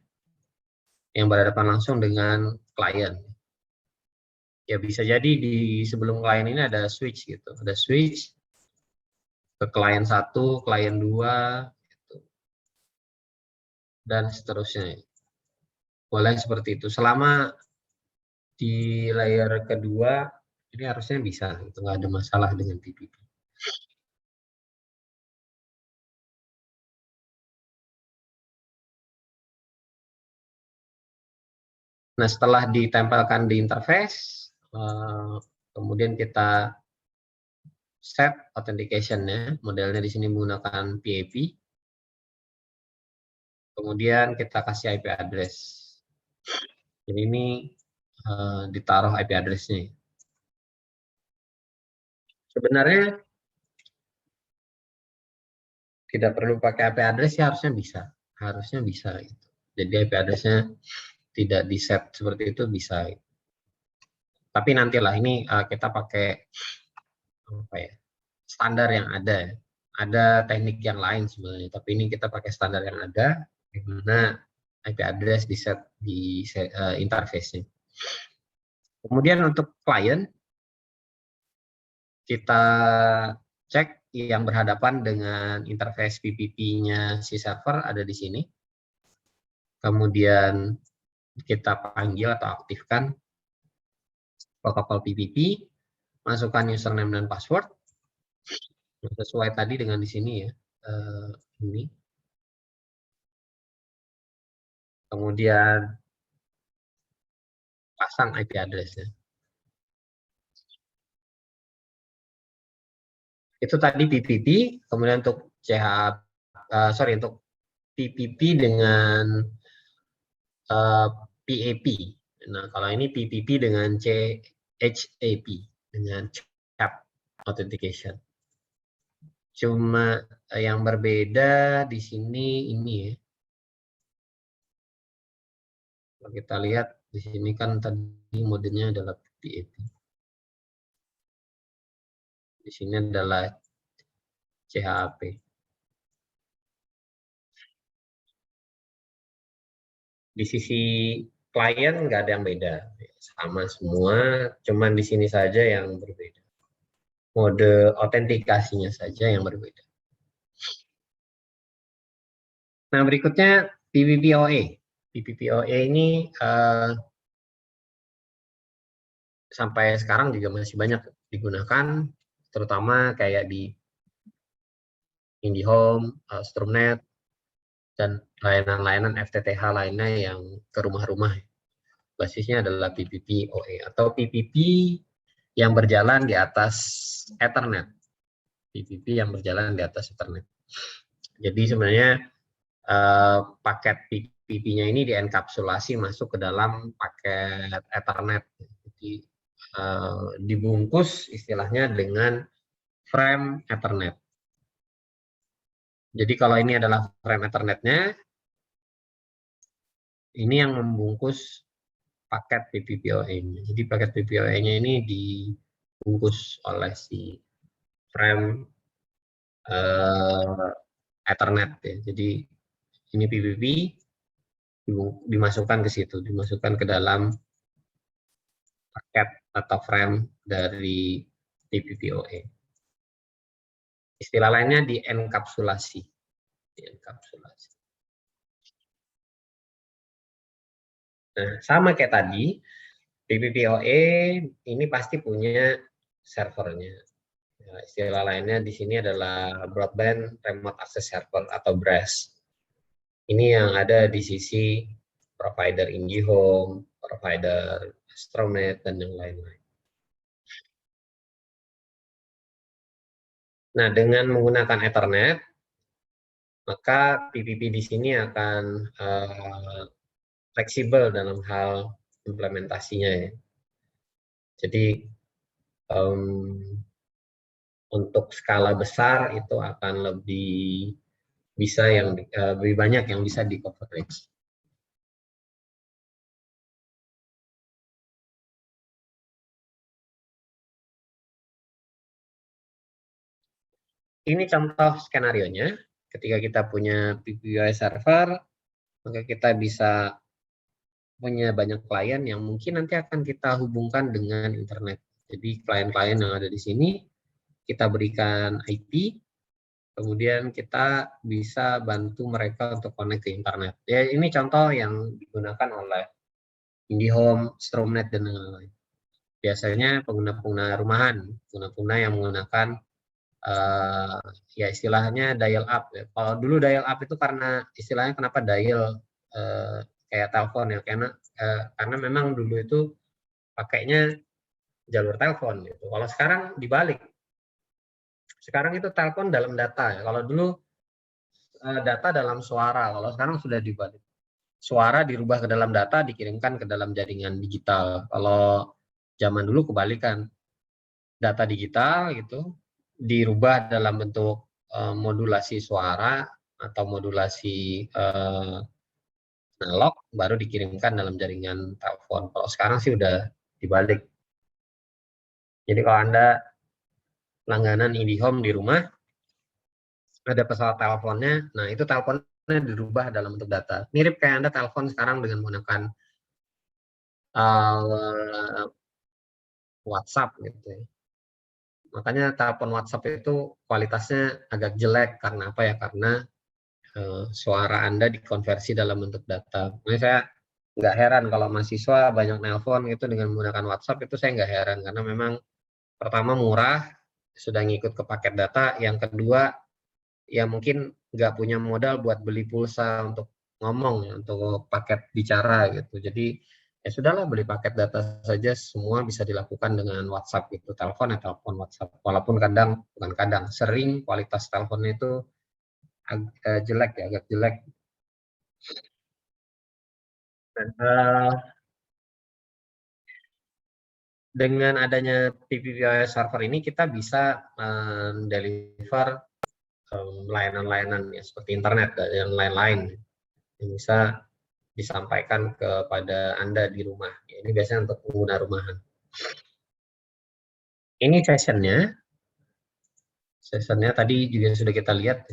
[SPEAKER 1] yang berhadapan langsung dengan klien. Ya bisa jadi di sebelum klien ini ada switch gitu, ada switch ke klien 1, klien 2, gitu. Dan seterusnya. Boleh seperti itu. Selama di layer kedua ini harusnya bisa, itu nggak ada masalah dengan PPP. Nah, setelah ditempelkan di interface, kemudian kita set authentication-nya, modelnya di sini menggunakan PAP. Kemudian kita kasih IP address. Jadi ini ditaruh IP address-nya. Sebenarnya tidak perlu pakai IP address ya, harusnya bisa gitu. Jadi IP address-nya tidak di set seperti itu bisa. Tapi nantilah ini kita pakai apa ya, standar yang ada. Ada teknik yang lain sebenarnya, tapi ini kita pakai standar yang ada, di mana IP address di set di interface-nya. Kemudian untuk klien, kita cek yang berhadapan dengan interface PPP-nya si server ada di sini. Kemudian kita panggil atau aktifkan protokol PPP, masukkan username dan password sesuai tadi dengan di sini ya. Ini. Kemudian pasang IP address-nya. Itu tadi PPP, kemudian untuk untuk PPP dengan PAP. Nah, kalau ini PPP dengan CHAP, dengan CHAP Authentication. Cuma yang berbeda di sini ini ya. Kalau kita lihat di sini kan tadi modenya adalah PAP. Di sini adalah CHAP. Di sisi klien nggak ada yang beda, sama semua, cuman di sini saja yang berbeda. Mode autentikasinya saja yang berbeda. Nah, berikutnya PPPoE. PPPoE ini sampai sekarang juga masih banyak digunakan, terutama kayak di IndiHome, Stromnet, dan layanan-layanan FTTH lainnya yang ke rumah-rumah. Basisnya adalah PPPoE atau PPP yang berjalan di atas Ethernet. PPP yang berjalan di atas Ethernet. Jadi sebenarnya paket PPP-nya ini dienkapsulasi masuk ke dalam paket Ethernet. Jadi dibungkus istilahnya dengan frame Ethernet. Jadi kalau ini adalah frame Ethernet-nya, ini yang membungkus paket PPPoE-nya. Jadi paket PPPoE-nya ini dibungkus oleh si frame Ethernet ya. Jadi ini PPP dimasukkan ke situ, dimasukkan ke dalam paket atau frame dari PPPoE. Istilah lainnya dienkapsulasi. Dienkapsulasi. Nah, sama kayak tadi, PPPoE ini pasti punya servernya. Ya, istilah lainnya di sini adalah Broadband Remote Access Server atau BRAS. Ini yang ada di sisi provider IndiHome, provider Stromnet, dan yang lain-lain. Nah, dengan menggunakan Ethernet, maka PPP di sini akan fleksibel dalam hal implementasinya ya. Jadi untuk skala besar itu akan lebih bisa lebih banyak yang bisa di coverage. Ini contoh skenario-nya. Ketika kita punya PPPoE server, maka kita bisa punya banyak klien yang mungkin nanti akan kita hubungkan dengan internet. Jadi klien-klien yang ada di sini, kita berikan IP, kemudian kita bisa bantu mereka untuk connect ke internet. Ya, ini contoh yang digunakan oleh IndiHome, Stromnet, dan lain-lain. Biasanya pengguna-pengguna rumahan, pengguna-pengguna yang menggunakan ya istilahnya dial up. Ya. Kalau dulu dial up itu karena istilahnya kenapa dial kayak telepon ya, karena memang dulu itu pakainya jalur telepon gitu. Kalau sekarang dibalik. Sekarang itu telepon dalam data ya. Kalau dulu data dalam suara, kalau sekarang sudah dibalik. suara dirubah ke dalam data, dikirimkan ke dalam jaringan digital. Kalau zaman dulu kebalikan, data digital gitu dirubah dalam bentuk modulasi suara atau modulasi analog, baru dikirimkan dalam jaringan telepon. Kalau sekarang sih udah dibalik. Jadi kalau Anda langganan IndiHome di rumah, ada pesawat teleponnya, nah itu teleponnya dirubah dalam bentuk data. Mirip kayak Anda telepon sekarang dengan menggunakan WhatsApp gitu ya. Makanya telepon WhatsApp itu kualitasnya agak jelek. Karena apa ya? Karena suara Anda dikonversi dalam bentuk data. Makanya saya nggak heran kalau mahasiswa banyak nelpon itu dengan menggunakan WhatsApp, itu saya nggak heran. Karena memang pertama murah, sudah ngikut ke paket data. Yang kedua, ya mungkin nggak punya modal buat beli pulsa untuk ngomong, ya, untuk paket bicara gitu. Jadi ya sudahlah, beli paket data saja, semua bisa dilakukan dengan WhatsApp gitu. Telepon ya telepon WhatsApp. Walaupun kadang, bukan kadang, sering kualitas teleponnya itu jelek ya, agak jelek. Dan, dengan adanya PPPoE server ini kita bisa deliver layanan-layanan ya, seperti internet dan lain-lain yang bisa disampaikan kepada Anda di rumah. Ini biasanya untuk pengguna rumahan. Ini sessionnya. Sessionnya tadi juga sudah kita lihat.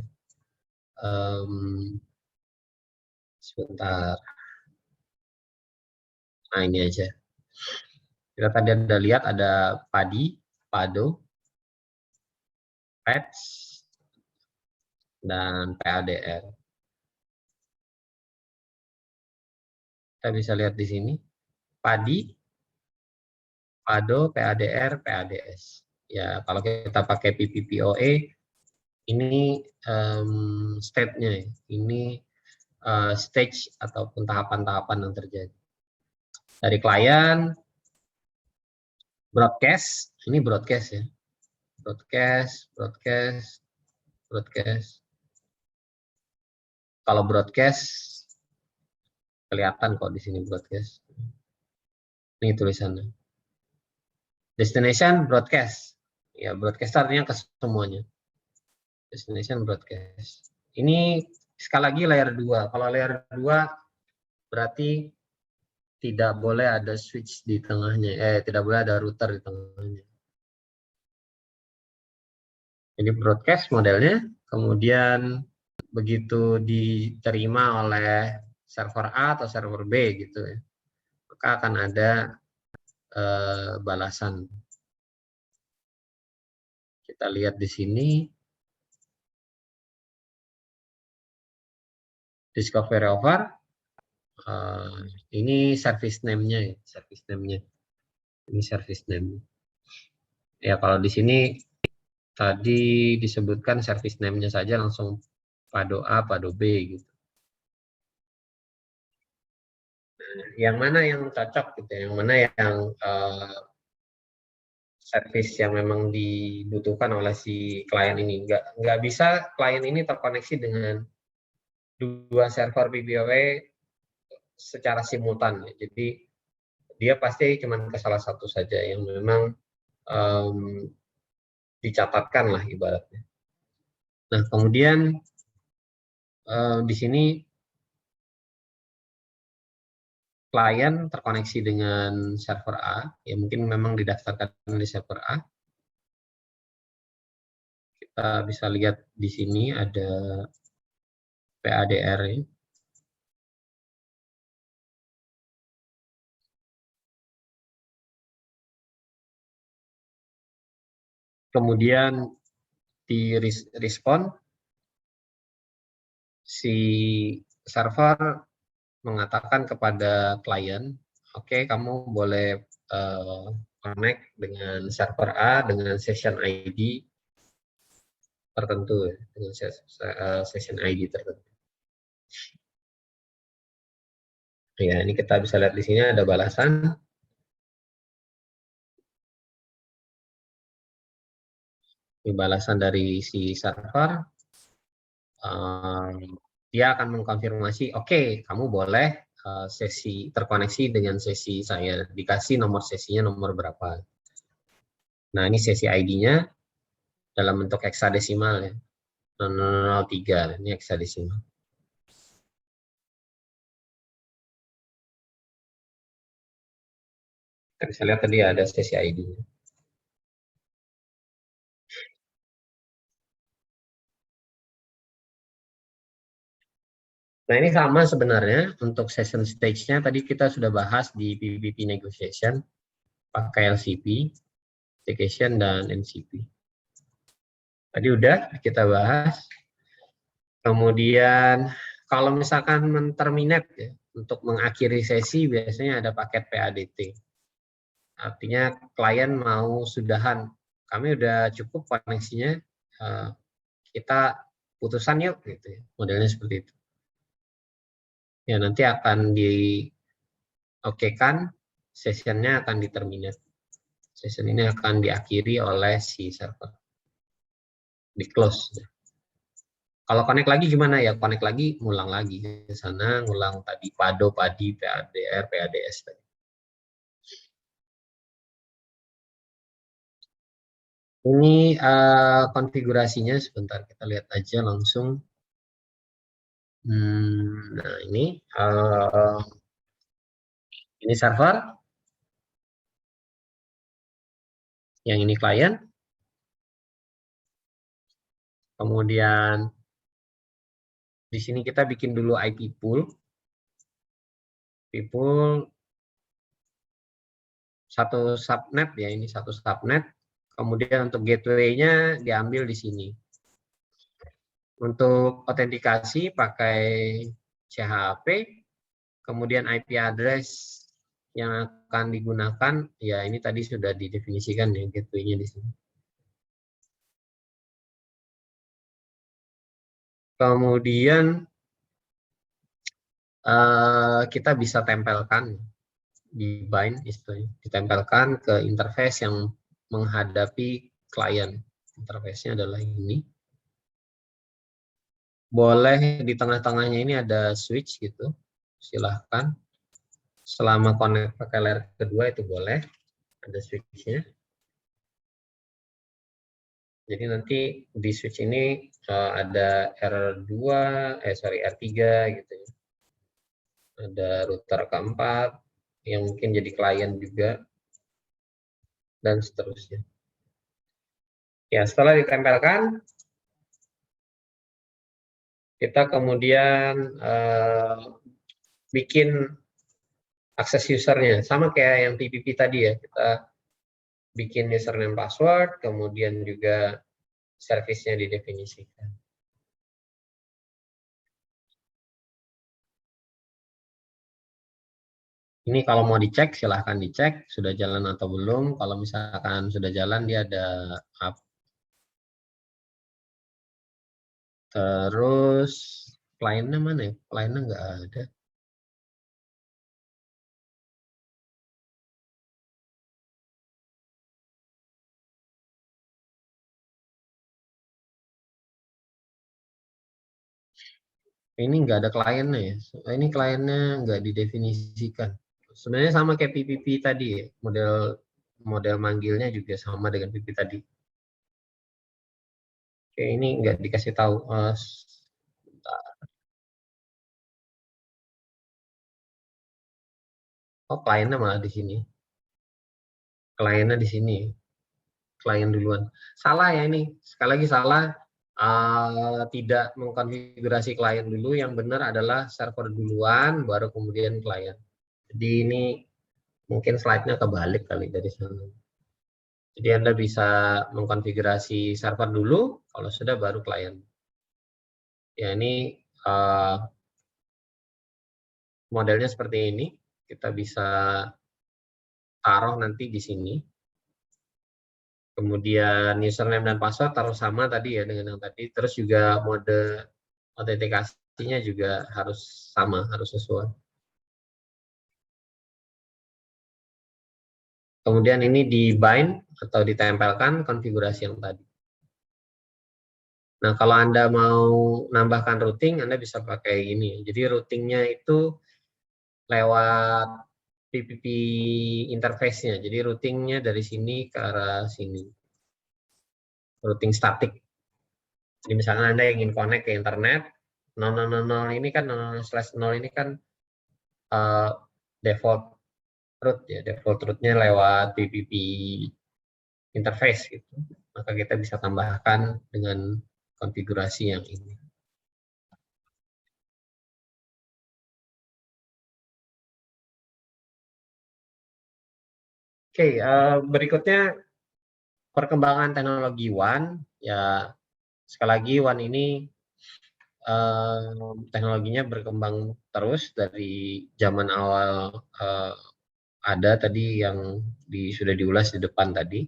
[SPEAKER 1] Sebentar. Nah ini aja. Kita tadi ada lihat ada padi, pado, pets, dan PADR. Kita bisa lihat di sini. Padi, pado, PADR, PADS. Ya, kalau kita pakai PPPoE, ini step-nya. Ini stage ataupun tahapan-tahapan yang terjadi. Dari klien, broadcast, ini broadcast ya. Broadcast, broadcast, broadcast. Kalau broadcast, kelihatan kok di sini broadcast. Ini tulisannya. Destination broadcast. Ya, broadcast artinya ke semuanya. Destination broadcast. Ini sekali lagi layer 2. Kalau layer 2 berarti tidak boleh ada switch di tengahnya. Tidak boleh ada router di tengahnya. Jadi broadcast modelnya, kemudian begitu diterima oleh server A atau server B gitu ya, maka akan ada balasan. Kita lihat di sini, discovery over, ini service name-nya ya, service name-nya. Ini service name. Ya kalau di sini tadi disebutkan service name-nya saja langsung pado A, pado B gitu. Yang mana yang cocok gitu, yang mana yang service yang memang dibutuhkan oleh si klien ini. Nggak bisa klien ini terkoneksi dengan dua server PPoE secara simultan. Jadi dia pasti cuma ke salah satu saja yang memang dicatatkan lah ibaratnya. Nah kemudian di sini klien terkoneksi dengan server A, ya mungkin memang didaftarkan di server A. Kita bisa lihat di sini ada PADR -nya. Kemudian di respon, si server mengatakan kepada klien, oke, kamu boleh connect dengan server A dengan session ID tertentu, dengan session ID tertentu. Ya, ini kita bisa lihat di sini ada balasan. Ini balasan dari si server. dia akan mengkonfirmasi, oke, kamu boleh sesi terkoneksi dengan sesi saya, dikasih nomor sesinya nomor berapa. Nah, ini sesi ID-nya dalam bentuk heksadesimal ya, 0003, ini heksadesimal. Kita bisa lihat tadi ada sesi ID-nya. Nah, ini sama sebenarnya untuk session stage-nya tadi kita sudah bahas di PPP negotiation, pakai LCP, application, dan NCP. Tadi udah kita bahas. Kemudian kalau misalkan menterminate ya, untuk mengakhiri sesi biasanya ada paket PADT. Artinya klien mau sudahan, kami udah cukup koneksinya, kita putusan yuk gitu ya. Modelnya seperti itu. Ya nanti akan diokekan, sessionnya akan diterminate. Session ini akan diakhiri oleh si server. Di close. Kalau connect lagi gimana ya? Connect lagi, ngulang lagi ke sana, ngulang tadi PADO, PADI, PADR, PADS tadi. Ini konfigurasinya sebentar kita lihat aja langsung. Nah ini server, yang ini klien. Kemudian di sini kita bikin dulu IP pool. IP pool satu subnet ya, ini satu subnet. Kemudian untuk gateway-nya diambil di sini. Untuk autentikasi pakai CHP, kemudian IP address yang akan digunakan, ya ini tadi sudah didefinisikan ya gateway-nya di sini. Kemudian kita bisa tempelkan di bind, istilahnya ditempelkan ke interface yang menghadapi klien. Interface-nya adalah ini. Boleh di tengah-tengahnya ini ada switch gitu, silahkan. Selama connect pakai layer kedua itu boleh, ada switch-nya. Jadi nanti di switch ini ada R2, R3 gitu ya. Ada router keempat yang mungkin jadi klien juga, dan seterusnya. Ya, setelah ditempelkan, kita kemudian bikin akses usernya. Sama kayak yang PPP tadi ya, kita bikin username password, kemudian juga service-nya didefinisikan. Ini kalau mau dicek, silahkan dicek sudah jalan atau belum. Kalau misalkan sudah jalan, dia ada up. Terus kliennya mana ya? Kliennya nggak ada. Ini nggak ada kliennya ya. Ini kliennya nggak didefinisikan. Sebenarnya sama kayak PPP tadi ya. Model manggilnya juga sama dengan PPP tadi. Oke, ini nggak dikasih tahu. Oh, kliennya malah di sini. Kliennya di sini. Klien duluan. Salah ya ini. Sekali lagi salah. Tidak mengkonfigurasi klien dulu. Yang benar adalah server duluan, baru kemudian klien. Jadi ini mungkin slide-nya kebalik kali dari sana. Jadi Anda bisa mengkonfigurasi server dulu, kalau sudah baru klien. Ya ini modelnya seperti ini. Kita bisa taruh nanti di sini. Kemudian username dan password taruh sama tadi ya dengan yang tadi. Terus juga mode autentikasinya juga harus sama, harus sesuai. Kemudian ini di bind atau ditempelkan konfigurasi yang tadi. Nah, kalau Anda mau nambahkan routing, Anda bisa pakai ini. Jadi routingnya itu lewat PPP interface-nya. Jadi routingnya dari sini ke arah sini. Routing statik. Jadi misalkan Anda ingin connect ke internet, 000 ini kan 0/0 ini kan default root ya, default root-nya lewat PPP interface gitu. Maka kita bisa tambahkan dengan konfigurasi yang ini. Oke, berikutnya perkembangan teknologi WAN. Ya, sekali lagi WAN ini teknologinya berkembang terus dari zaman awal ada tadi yang sudah diulas di depan tadi.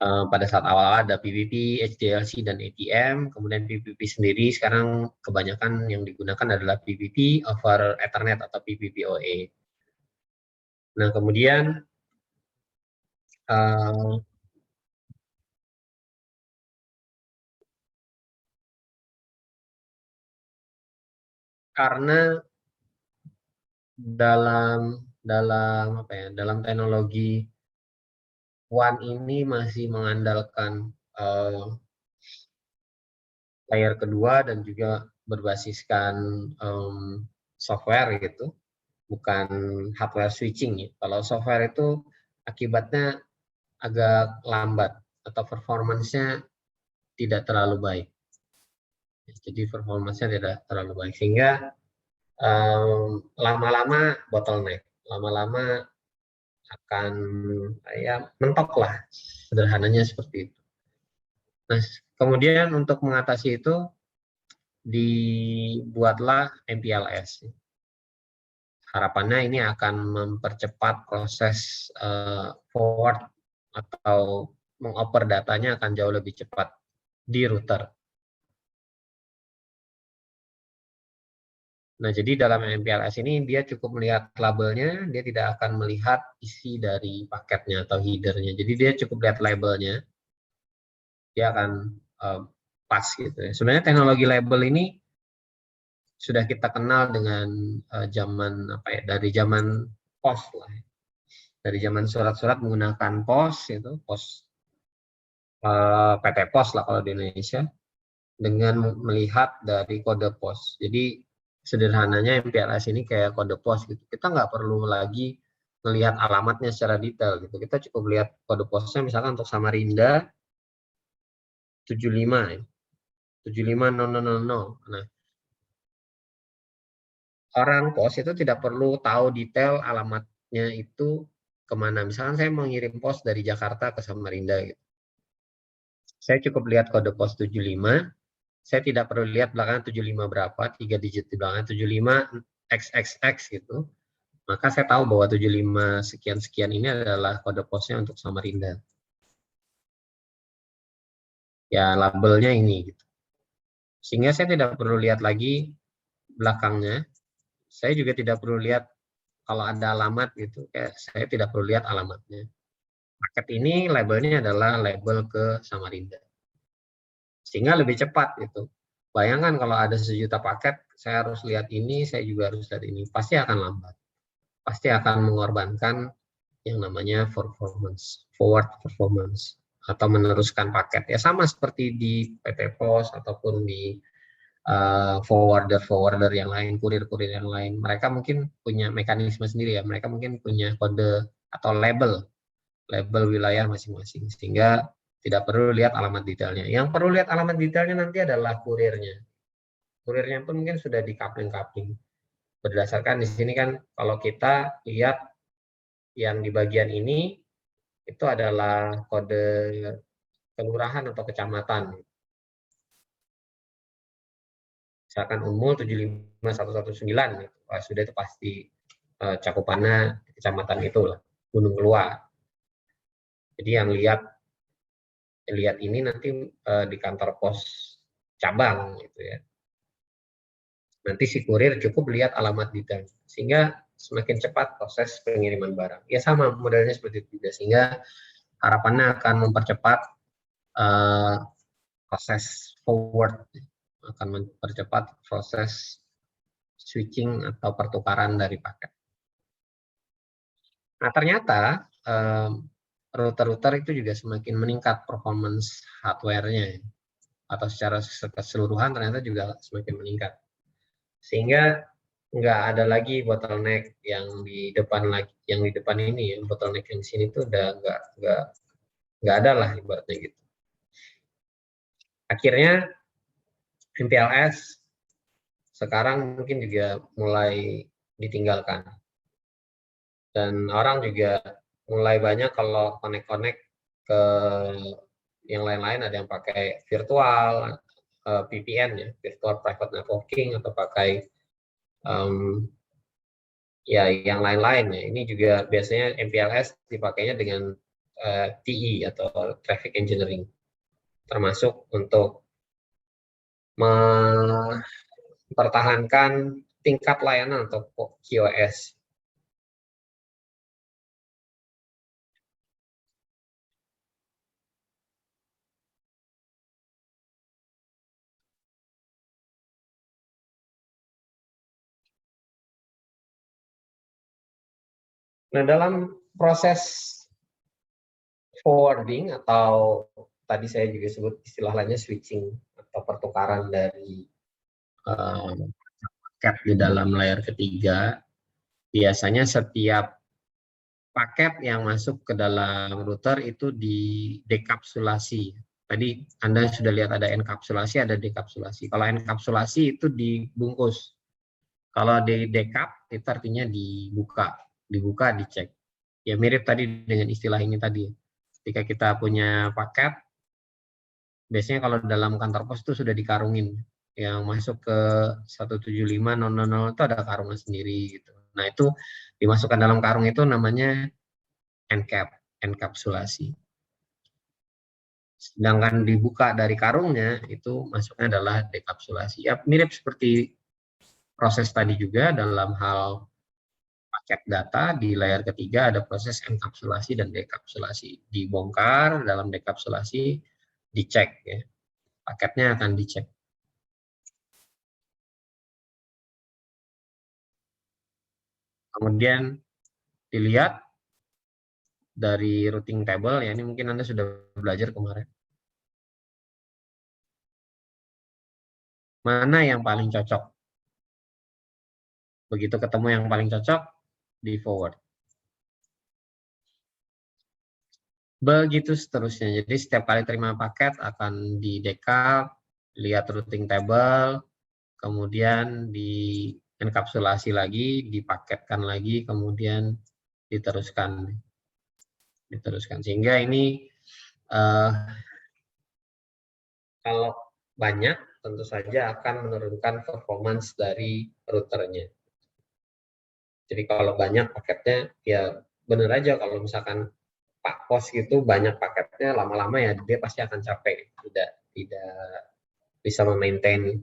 [SPEAKER 1] Pada saat awal ada PPP, HDLC, dan ATM, kemudian PPP sendiri sekarang kebanyakan yang digunakan adalah PPP over Ethernet atau PPPoE. Nah, kemudian karena dalam teknologi WAN ini masih mengandalkan layer kedua dan juga berbasiskan software gitu, bukan hardware switching ya. Kalau software itu akibatnya agak lambat atau performance-nya tidak terlalu baik. Jadi performance-nya tidak terlalu baik sehingga lama-lama bottleneck, lama-lama akan ya mentok lah, sederhananya seperti itu. Nah, kemudian untuk mengatasi itu dibuatlah MPLS. Harapannya ini akan mempercepat proses forward atau mengoper datanya akan jauh lebih cepat di router. Nah, jadi dalam MPLS ini dia cukup melihat labelnya, dia tidak akan melihat isi dari paketnya atau headernya. Jadi dia cukup lihat labelnya, dia akan pas gitu ya. Sebenarnya teknologi label ini sudah kita kenal dengan zaman dari zaman pos lah. Dari zaman surat-surat menggunakan pos itu, pos PT Pos lah kalau di Indonesia, dengan melihat dari kode pos. Jadi sederhananya MPLS ini kayak kode pos gitu. Kita nggak perlu lagi melihat alamatnya secara detail gitu. Kita cukup lihat kode posnya, misalkan untuk Samarinda 75 ya. 75000. Nah, orang pos itu tidak perlu tahu detail alamatnya itu kemana. Misalkan saya mau ngirim pos dari Jakarta ke Samarinda gitu. Saya cukup lihat kode pos 75. Saya tidak perlu lihat belakangan 75 berapa, 3 digit di belakang 75 XXX gitu. Maka saya tahu bahwa 75 sekian-sekian ini adalah kode posnya untuk Samarinda. Ya, labelnya ini gitu. Sehingga saya tidak perlu lihat lagi belakangnya. Saya juga tidak perlu lihat kalau ada alamat gitu, kayak saya tidak perlu lihat alamatnya. Paket ini labelnya adalah label ke Samarinda. Sehingga lebih cepat gitu. Bayangkan kalau ada 1.000.000 paket, saya harus lihat ini, saya juga harus lihat ini. Pasti akan lambat. Pasti akan mengorbankan yang namanya performance, forward performance, atau meneruskan paket. Ya sama seperti di PT Pos ataupun di forwarder yang lain, kurir-kurir yang lain. Mereka mungkin punya mekanisme sendiri ya. Mereka mungkin punya kode atau label wilayah masing-masing, sehingga tidak perlu lihat alamat detailnya. Yang perlu lihat alamat detailnya nanti adalah kurirnya. Kurirnya pun mungkin sudah di coupling. Berdasarkan di sini kan kalau kita lihat yang di bagian ini itu adalah kode kelurahan atau kecamatan. Misalkan Unmul 75119 gitu. Sudah itu pasti cakupannya kecamatan itu lah, Gunung Keluar. Jadi yang lihat ini nanti di kantor pos cabang gitu ya. Nanti si kurir cukup lihat alamat detail sehingga semakin cepat proses pengiriman barang. Ya sama modelnya seperti itu juga, sehingga harapannya akan mempercepat proses forward, akan mempercepat proses switching atau pertukaran dari paket. Nah, ternyata router-router itu juga semakin meningkat performance hardware-nya, atau secara keseluruhan ternyata juga semakin meningkat. Sehingga nggak ada lagi bottleneck yang di depan ini, bottleneck yang di sini tuh udah nggak ada lah ibaratnya gitu. Akhirnya MPLS sekarang mungkin juga mulai ditinggalkan, dan orang juga mulai banyak kalau connect ke yang lain-lain, ada yang pakai virtual VPN ya, virtual private networking, atau pakai ya yang lain-lain ya. Ini juga biasanya MPLS dipakainya dengan TE atau traffic engineering, termasuk untuk mempertahankan tingkat layanan atau QoS. Nah, dalam proses forwarding, atau tadi saya juga sebut istilah lainnya switching atau pertukaran dari paket di dalam layer ketiga, biasanya setiap paket yang masuk ke dalam router itu didekapsulasi. Tadi Anda sudah lihat ada enkapsulasi, ada dekapsulasi. Kalau enkapsulasi itu dibungkus. Kalau di dekap itu artinya dibuka, dicek. Ya mirip tadi dengan istilah ini tadi. Ketika kita punya paket, biasanya kalau dalam kantor pos itu sudah dikarungin. Yang masuk ke 175.000 itu ada karungnya sendiri gitu. Nah, itu dimasukkan dalam karung itu namanya enkapsulasi. Sedangkan dibuka dari karungnya itu masuknya adalah dekapsulasi. Ya mirip seperti proses tadi juga dalam hal paket data di layar ketiga, ada proses enkapsulasi dan dekapsulasi. Dibongkar, dalam dekapsulasi dicek ya. Paketnya akan dicek. Kemudian dilihat dari routing table ya, ini mungkin Anda sudah belajar kemarin. Mana yang paling cocok? Begitu ketemu yang paling cocok, di forward. Begitu seterusnya. Jadi setiap kali terima paket akan di dekap, lihat routing table, kemudian di enkapsulasi lagi, dipaketkan lagi, kemudian diteruskan. Sehingga ini kalau banyak tentu saja akan menurunkan performance dari routernya. Jadi kalau banyak paketnya, ya benar aja kalau misalkan Pak Pos gitu banyak paketnya, lama-lama ya dia pasti akan capek, tidak bisa memaintain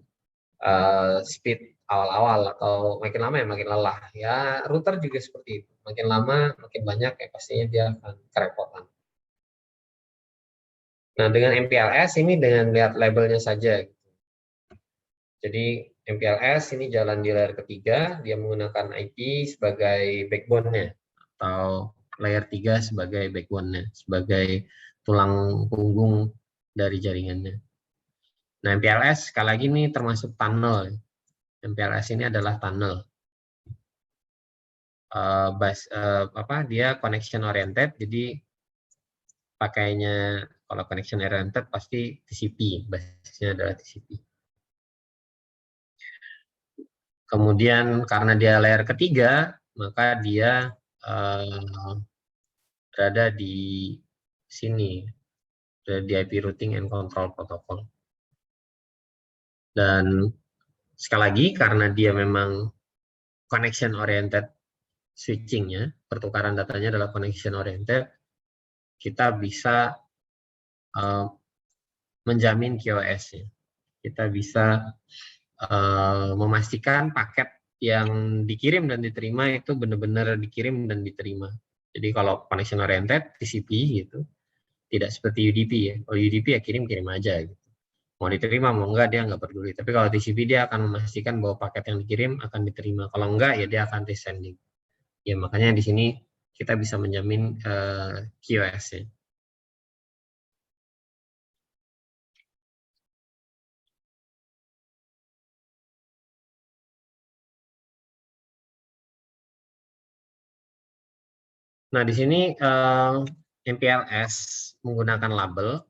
[SPEAKER 1] speed awal-awal, atau makin lama ya makin lelah. Ya router juga seperti itu, makin lama makin banyak ya pastinya dia akan kerepotan. Nah, dengan MPLS ini dengan lihat labelnya saja. Jadi MPLS ini jalan di layer ketiga, dia menggunakan IP sebagai backbone-nya, atau layer 3 sebagai backbone-nya, sebagai tulang punggung dari jaringannya. Nah, MPLS sekali lagi ini termasuk tunnel. MPLS ini adalah tunnel. Dia connection oriented, jadi pakainya kalau connection oriented pasti TCP, basisnya adalah TCP. Kemudian karena dia layer ketiga, maka dia berada di sini, di IP routing and control protocol. Dan sekali lagi karena dia memang connection oriented switchingnya, pertukaran datanya adalah connection oriented, kita bisa menjamin QoS-nya. Kita bisa memastikan paket yang dikirim dan diterima itu benar-benar dikirim dan diterima. Jadi kalau connection oriented TCP gitu, tidak seperti UDP ya. Kalau UDP ya kirim aja gitu. Mau diterima, mau enggak, dia nggak peduli. Tapi kalau TCP dia akan memastikan bahwa paket yang dikirim akan diterima. Kalau enggak, ya dia akan resending. Ya makanya di sini kita bisa menjamin QoS-nya. Nah, di sini MPLS menggunakan label.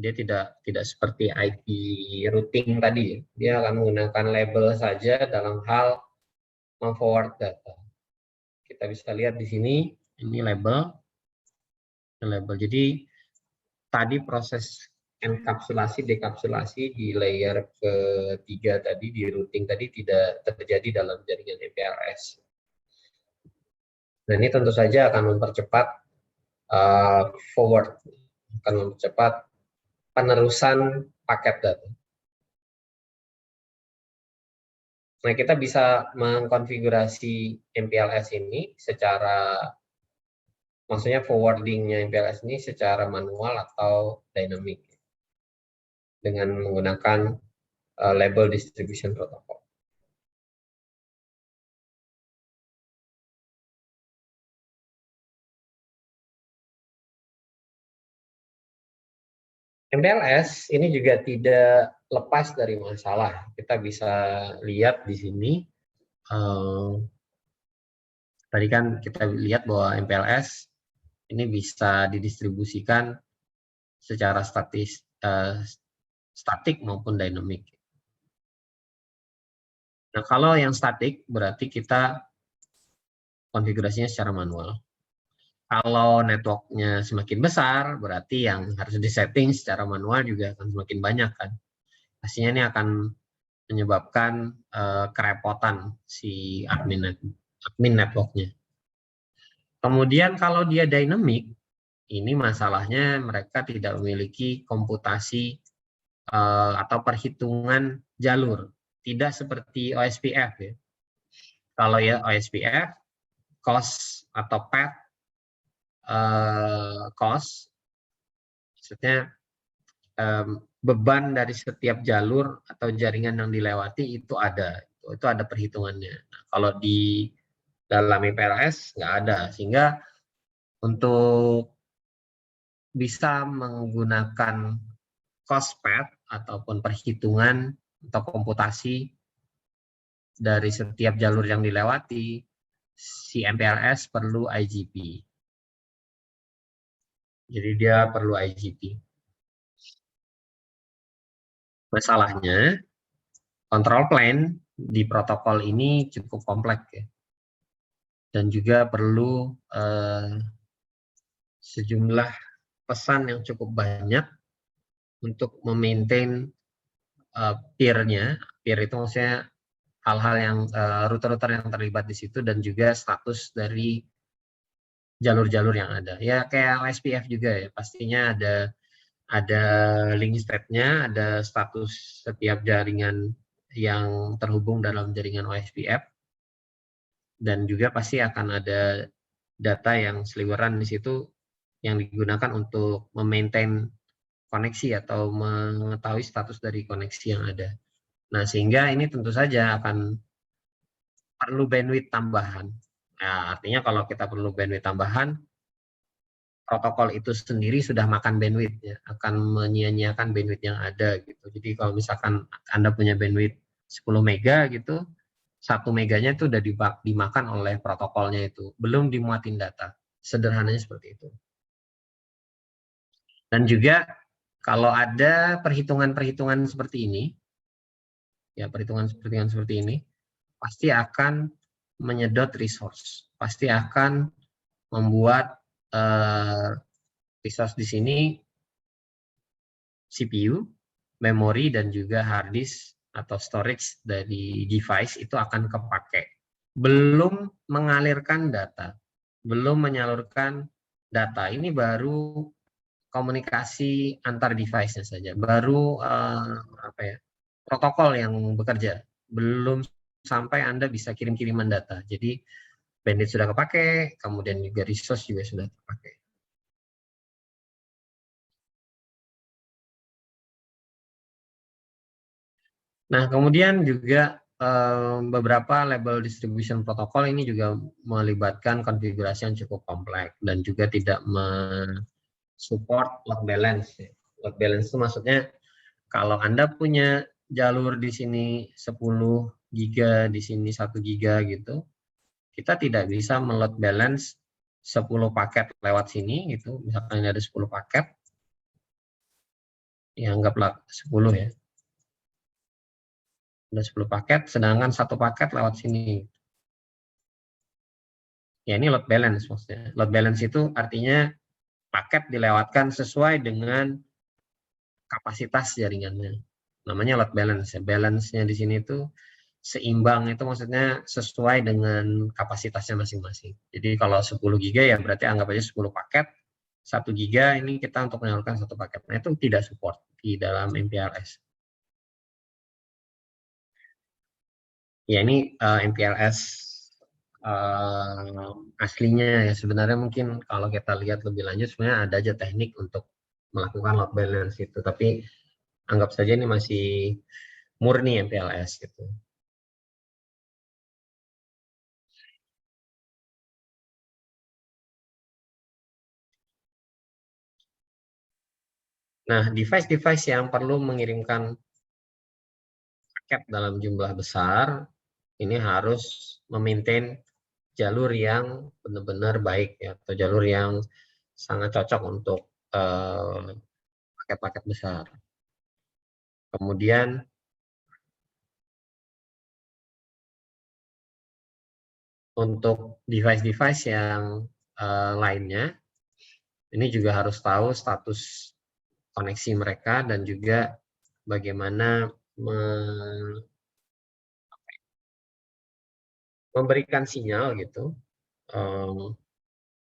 [SPEAKER 1] Dia tidak seperti IP routing tadi. Dia akan menggunakan label saja dalam hal memforward data. Kita bisa lihat di sini, ini label. Jadi tadi proses enkapsulasi, dekapsulasi di layer ketiga tadi, di routing tadi tidak terjadi dalam jaringan MPLS. Nah, ini tentu saja akan mempercepat forward, akan mempercepat penerusan paket data. Nah, kita bisa mengkonfigurasi MPLS ini secara, maksudnya forwarding-nya MPLS ini secara manual atau dynamic dengan menggunakan label distribution protocol. MPLS ini juga tidak lepas dari masalah. Kita bisa lihat di sini, tadi kan kita lihat bahwa MPLS ini bisa didistribusikan secara statik maupun dynamic. Nah, kalau yang statik berarti kita konfigurasinya secara manual. Kalau networknya semakin besar, berarti yang harus disetting secara manual juga akan semakin banyak kan. Pastinya ini akan menyebabkan kerepotan si admin networknya. Kemudian kalau dia dynamic, ini masalahnya mereka tidak memiliki komputasi atau perhitungan jalur. Tidak seperti OSPF ya. Kalau ya OSPF, cost atau path cost, maksudnya beban dari setiap jalur atau jaringan yang dilewati itu ada perhitungannya. Nah, kalau di dalam MPLS nggak ada, sehingga untuk bisa menggunakan cost path ataupun perhitungan atau komputasi dari setiap jalur yang dilewati, si MPLS perlu IGP. Jadi dia perlu IGP. Masalahnya, control plane di protokol ini cukup kompleks ya. Dan juga perlu sejumlah pesan yang cukup banyak untuk memaintain peer-nya. Peer itu maksudnya hal-hal yang router-router yang terlibat di situ dan juga status dari jalur-jalur yang ada. Ya kayak OSPF juga ya, pastinya ada link state-nya, ada status setiap jaringan yang terhubung dalam jaringan OSPF, dan juga pasti akan ada data yang seliweran di situ yang digunakan untuk memaintain koneksi atau mengetahui status dari koneksi yang ada. Nah, sehingga ini tentu saja akan perlu bandwidth tambahan. Nah, artinya kalau kita perlu bandwidth tambahan, protokol itu sendiri sudah makan bandwidth ya, akan menyia-nyiakan bandwidth yang ada gitu. Jadi kalau misalkan Anda punya bandwidth 10 mega gitu, 1 meganya itu udah dimakan oleh protokolnya itu, belum dimuatin data. Sederhananya seperti itu. Dan juga kalau ada perhitungan-perhitungan seperti ini, ya perhitungan-perhitungan seperti ini, pasti akan menyedot resource, pasti akan membuat resource di sini CPU, memori, dan juga hard disk atau storage dari device itu akan kepake. Belum mengalirkan data, belum menyalurkan data. Ini baru komunikasi antar device-nya saja, baru protokol yang bekerja, belum sampai Anda bisa kirim-kiriman data. Jadi bandwidth sudah kepake, kemudian juga resource juga sudah terpakai. Nah, kemudian juga beberapa label distribution protocol ini juga melibatkan konfigurasi yang cukup kompleks dan juga tidak support load balance. Load balance itu maksudnya kalau Anda punya jalur di sini 10 giga, di sini 1 giga gitu, kita tidak bisa meload balance 10 paket lewat sini gitu. Misalkan ada 10 paket, ya anggaplah 10 ya. Ada 10 paket, sedangkan 1 paket lewat sini. Ya ini load balance maksudnya. Load balance itu artinya paket dilewatkan sesuai dengan kapasitas jaringannya. Namanya load balance ya. Balance-nya di sini itu seimbang, itu maksudnya sesuai dengan kapasitasnya masing-masing. Jadi kalau 10 giga ya berarti anggap aja 10 paket, 1 giga ini kita untuk menyalurkan 1 paket. Nah itu tidak support di dalam MPLS. Ya ini MPLS aslinya ya, sebenarnya mungkin kalau kita lihat lebih lanjut sebenarnya ada aja teknik untuk melakukan load balance itu, tapi anggap saja ini masih murni MPLS gitu. Nah, device-device yang perlu mengirimkan paket dalam jumlah besar ini harus memaintain jalur yang benar-benar baik ya, atau jalur yang sangat cocok untuk paket-paket besar. Kemudian untuk device-device yang lainnya, ini juga harus tahu status koneksi mereka dan juga bagaimana memberikan sinyal gitu,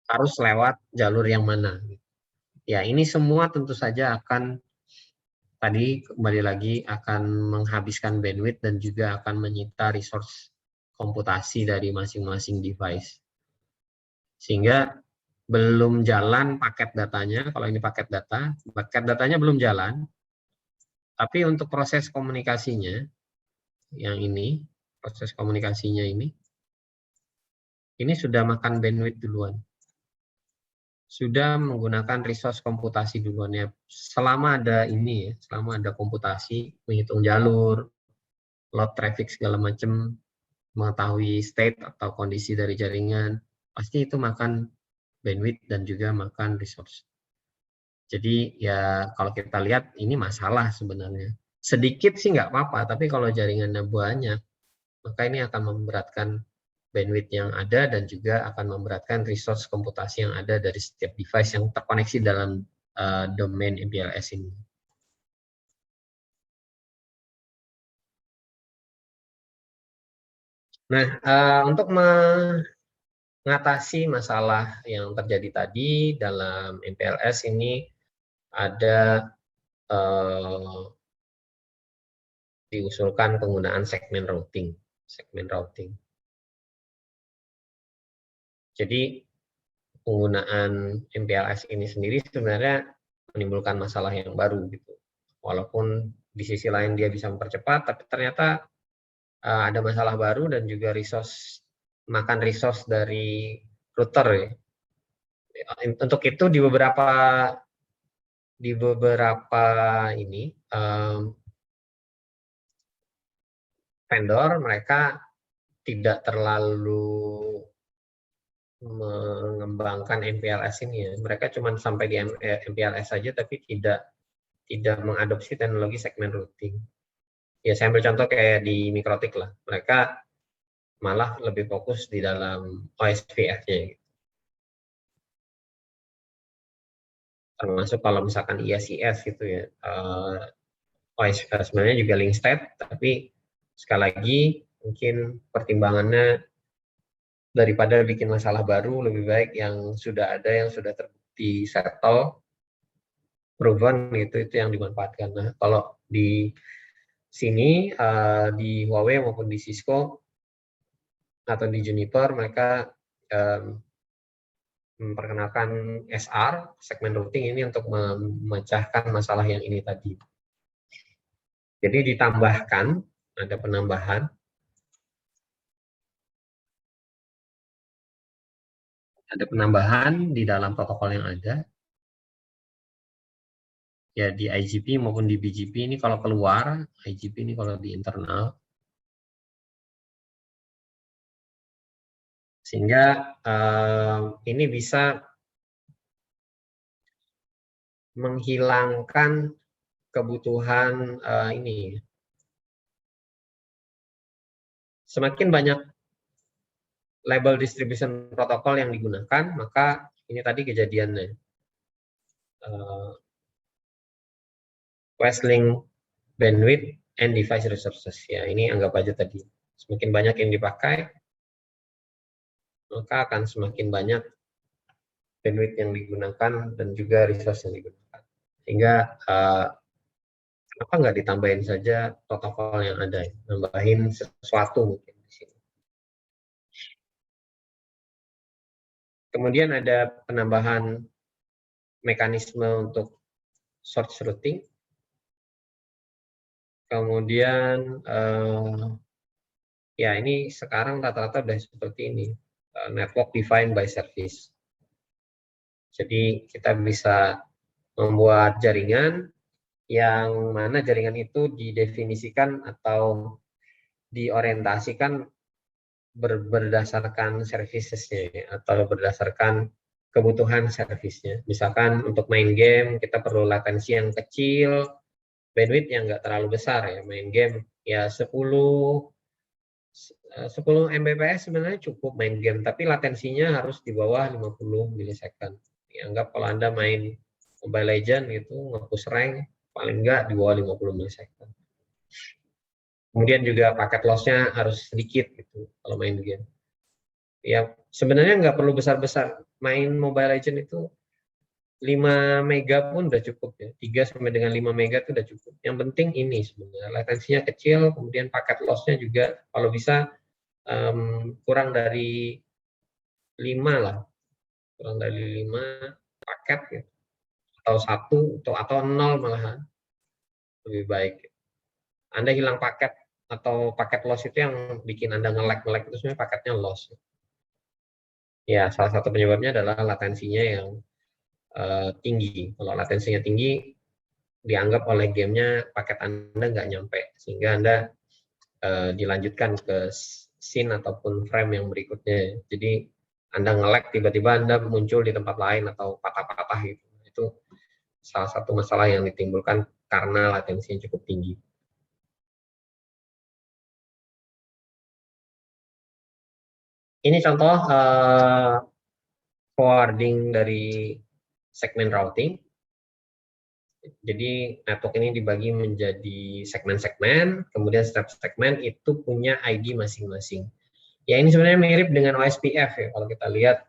[SPEAKER 1] harus lewat jalur yang mana. Ya ini semua tentu saja akan tadi kembali lagi akan menghabiskan bandwidth dan juga akan menyita resource komputasi dari masing-masing device. Sehingga belum jalan paket datanya, kalau ini paket datanya belum jalan, tapi untuk proses komunikasinya, yang ini, proses komunikasinya ini sudah makan bandwidth duluan. Sudah menggunakan resource komputasi duluan ya. Selama ada ini ya, selama ada komputasi, menghitung jalur, load traffic segala macam, mengetahui state atau kondisi dari jaringan, pasti itu makan bandwidth dan juga makan resource. Jadi ya kalau kita lihat ini masalah sebenarnya. Sedikit sih nggak apa-apa, tapi kalau jaringannya banyak, maka ini akan memberatkan bandwidth yang ada dan juga akan memberatkan resource komputasi yang ada dari setiap device yang terkoneksi dalam domain MPLS ini. Nah, untuk mengatasi masalah yang terjadi tadi dalam MPLS ini ada diusulkan penggunaan segmen routing. Jadi penggunaan MPLS ini sendiri sebenarnya menimbulkan masalah yang baru gitu. Walaupun di sisi lain dia bisa mempercepat, tapi ternyata ada masalah baru dan juga makan resource dari router ya. Untuk itu di beberapa ini vendor mereka tidak terlalu mengembangkan MPLS ini ya. Mereka cuma sampai di MPLS saja tapi tidak mengadopsi teknologi segmen routing. Ya saya ambil contoh kayak di Mikrotik lah. Mereka malah lebih fokus di dalam OSPF-nya. Termasuk kalau misalkan ISIS gitu ya. OSPF sebenarnya juga link state, tapi sekali lagi mungkin pertimbangannya daripada bikin masalah baru, lebih baik yang sudah ada, yang sudah terbukti settle, proven itu yang dimanfaatkan. Nah, kalau di sini di Huawei maupun di Cisco atau di Juniper mereka memperkenalkan SR, segmen routing ini untuk memecahkan masalah yang ini tadi. Jadi ditambahkan ada penambahan. Ada penambahan di dalam protokol yang ada. Ya di IGP maupun di BGP ini kalau keluar, IGP ini kalau di internal. Sehingga ini bisa menghilangkan kebutuhan ini. Semakin banyak label distribution protokol yang digunakan, maka ini tadi kejadiannya. Wastelink bandwidth and device resources. Ya, ini anggap aja tadi. Semakin banyak yang dipakai, maka akan semakin banyak bandwidth yang digunakan dan juga resource yang digunakan. Sehingga kenapa nggak ditambahin saja protokol yang ada, nambahin sesuatu mungkin di sini. Kemudian ada penambahan mekanisme untuk source routing. Kemudian ya ini sekarang rata-rata sudah seperti ini, network defined by service. Jadi kita bisa membuat jaringan yang mana jaringan itu didefinisikan atau diorientasikan berdasarkan servicesnya atau berdasarkan kebutuhan servisnya. Misalkan untuk main game kita perlu latensi yang kecil, bandwidth yang nggak terlalu besar ya. Main game ya 10 Mbps sebenarnya cukup main game, tapi latensinya harus di bawah 50 milisecond. Anggap kalau Anda main Mobile Legends gitu, nge-push rank, paling nggak di bawah 50 milisecond. Kemudian juga paket loss-nya harus sedikit gitu kalau main game. Ya sebenarnya nggak perlu besar-besar. Main Mobile Legends itu 5 mega pun udah cukup ya. 3 sampai dengan 5 mega itu udah cukup. Yang penting ini sebenarnya latensinya kecil, kemudian paket loss-nya juga kalau bisa kurang dari 5 lah. Kurang dari 5 paket gitu. Atau 1 atau 0 malahan. Lebih baik. Anda hilang paket atau paket loss itu yang bikin Anda nge-lag itu sebenarnya paketnya loss. Ya, salah satu penyebabnya adalah latensinya yang tinggi. Kalau latensinya tinggi, dianggap oleh gamenya paket Anda nggak nyampe, sehingga Anda dilanjutkan ke scene ataupun frame yang berikutnya. Jadi Anda nge-lag, tiba-tiba Anda muncul di tempat lain atau patah-patah gitu. Itu salah satu masalah yang ditimbulkan karena latensinya cukup tinggi. Ini contoh forwarding dari segmen routing. Jadi network ini dibagi menjadi segmen-segmen, kemudian setiap segmen itu punya ID masing-masing. Ya ini sebenarnya mirip dengan OSPF ya, kalau kita lihat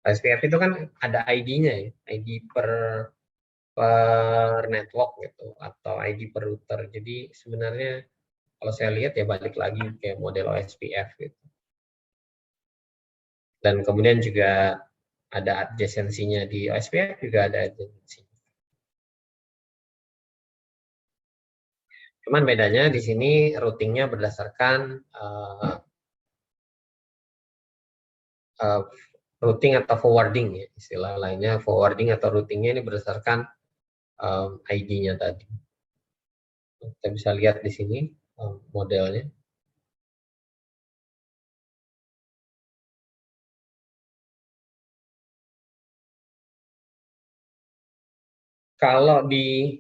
[SPEAKER 1] OSPF itu kan ada ID-nya ya, ID per network gitu, atau ID per router. Jadi sebenarnya kalau saya lihat ya balik lagi kayak model OSPF gitu. Dan kemudian juga ada adjacency-nya di OSPF juga ada adjacency. Cuman bedanya di sini routingnya berdasarkan routing atau forwarding ya, istilah lainnya forwarding atau routingnya ini berdasarkan ID-nya tadi. Kita bisa lihat di sini modelnya. Kalau di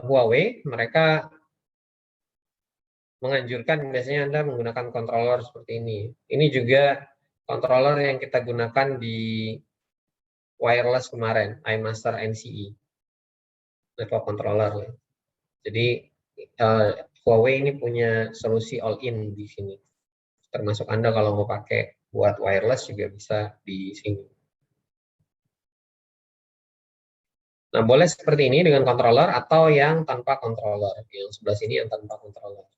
[SPEAKER 1] Huawei, mereka menganjurkan biasanya Anda menggunakan controller seperti ini. Ini juga controller yang kita gunakan di wireless kemarin, iMaster NCE, network controller. Jadi Huawei ini punya solusi all-in di sini. Termasuk Anda kalau mau pakai buat wireless juga bisa di sini. Nah, boleh seperti ini dengan controller atau yang tanpa controller. Yang sebelah sini yang tanpa controller.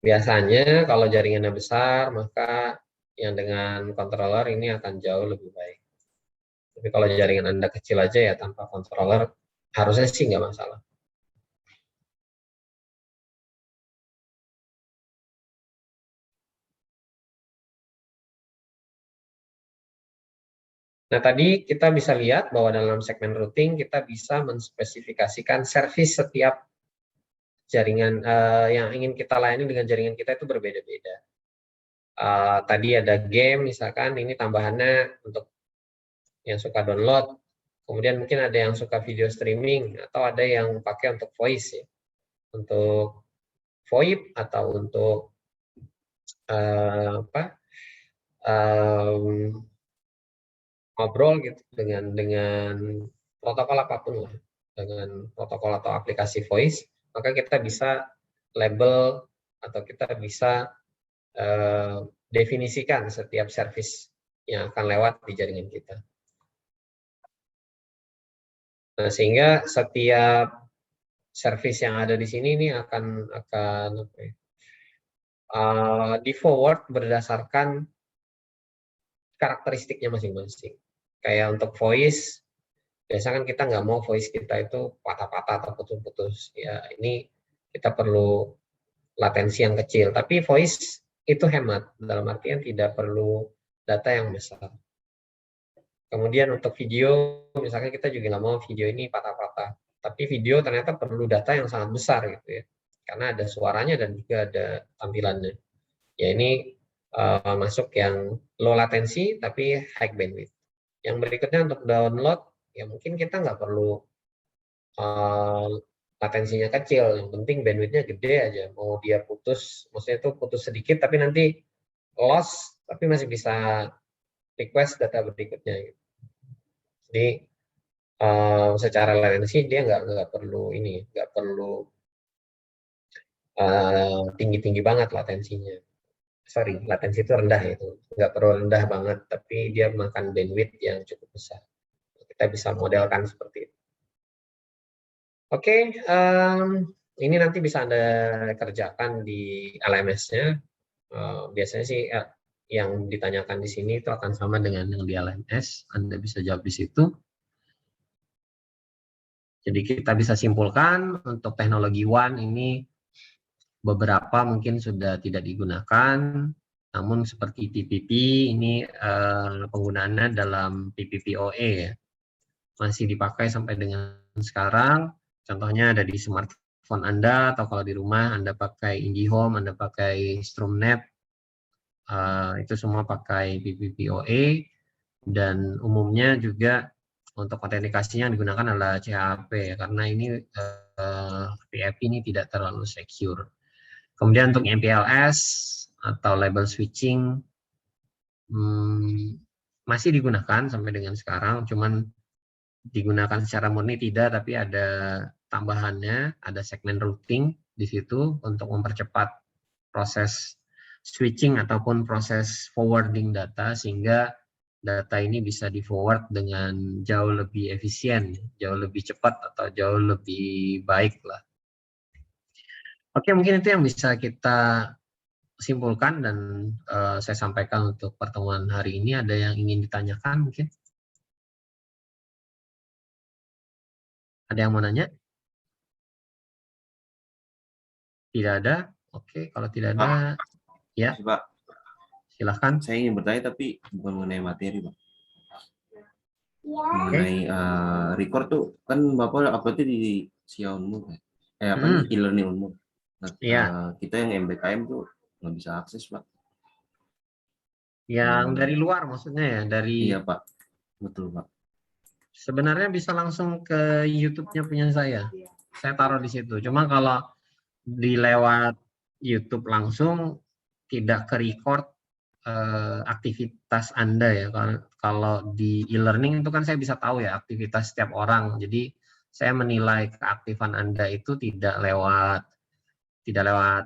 [SPEAKER 1] Biasanya kalau jaringannya besar, maka yang dengan controller ini akan jauh lebih baik. Tapi kalau jaringan Anda kecil aja ya tanpa controller, harusnya sih nggak masalah. Nah, tadi kita bisa lihat bahwa dalam segmen routing kita bisa menspesifikasikan service setiap jaringan yang ingin kita layani dengan jaringan kita itu berbeda-beda. Tadi ada game, misalkan ini tambahannya untuk yang suka download. Kemudian mungkin ada yang suka video streaming atau ada yang pakai untuk voice ya, untuk VoIP atau untuk ngobrol gitu dengan protokol apapun lah, dengan protokol atau aplikasi voice, maka kita bisa label atau kita bisa definisikan setiap service yang akan lewat di jaringan kita. Nah, sehingga setiap service yang ada di sini ini akan di forward berdasarkan karakteristiknya masing-masing. Kayak untuk voice, biasanya kan kita nggak mau voice kita itu patah-patah atau putus-putus. Ya, ini kita perlu latensi yang kecil. Tapi voice itu hemat, dalam artian tidak perlu data yang besar. Kemudian untuk video, misalnya kita juga nggak mau video ini patah-patah. Tapi video ternyata perlu data yang sangat besar gitu ya. Karena ada suaranya dan juga ada tampilannya. Ya ini masuk yang low latency tapi high bandwidth. Yang berikutnya untuk download, ya mungkin kita nggak perlu latensinya kecil, yang penting bandwidthnya gede aja. Mau dia putus, maksudnya itu putus sedikit tapi nanti loss, tapi masih bisa request data berikutnya. Gitu. Jadi secara latensi dia nggak perlu ini, nggak perlu tinggi-tinggi banget latensinya. Sorry, latensi itu rendah itu, nggak perlu rendah banget, tapi dia makan bandwidth yang cukup besar. Kita bisa modelkan seperti itu. Oke, ini nanti bisa Anda kerjakan di LMS-nya. Biasanya sih yang ditanyakan di sini itu akan sama dengan yang di LMS. Anda bisa jawab di situ. Jadi kita bisa simpulkan untuk teknologi WAN ini beberapa mungkin sudah tidak digunakan, namun seperti TPP ini penggunaannya dalam PPPoE ya, masih dipakai sampai dengan sekarang. Contohnya ada di smartphone Anda, atau kalau di rumah Anda pakai IndiHome, Anda pakai Stromnet, itu semua pakai PPPoE, dan umumnya juga untuk autentikasinya yang digunakan adalah CHP ya, karena ini PFP ini tidak terlalu secure. Kemudian untuk MPLS atau label switching masih digunakan sampai dengan sekarang, cuman digunakan secara murni tidak, tapi ada tambahannya, ada segmen routing di situ untuk mempercepat proses switching ataupun proses forwarding data, sehingga data ini bisa di forward dengan jauh lebih efisien, jauh lebih cepat atau jauh lebih baik lah. Oke, mungkin itu yang bisa kita simpulkan dan saya sampaikan untuk pertemuan hari ini. Ada yang ingin ditanyakan mungkin? Ada yang mau nanya? Tidak ada? Oke, kalau tidak ada, ya.
[SPEAKER 2] Pak,
[SPEAKER 1] Silahkan.
[SPEAKER 2] saya ingin bertanya tapi bukan mengenai materi, Pak. Mengenai record tuh, kan Bapak uploadnya di Xiaomi, e-learning Unmul. Nah, kita yang MBKM tuh nggak bisa akses, Pak.
[SPEAKER 1] Yang dari luar maksudnya ya? Dari...
[SPEAKER 2] Iya, Pak. Betul, Pak.
[SPEAKER 1] Sebenarnya bisa langsung ke YouTube-nya punya saya. Saya taruh di situ. Cuma kalau di lewat YouTube langsung tidak ke record aktivitas Anda ya. Kalau di e-learning itu kan saya bisa tahu ya aktivitas setiap orang. Jadi saya menilai keaktifan Anda itu tidak lewat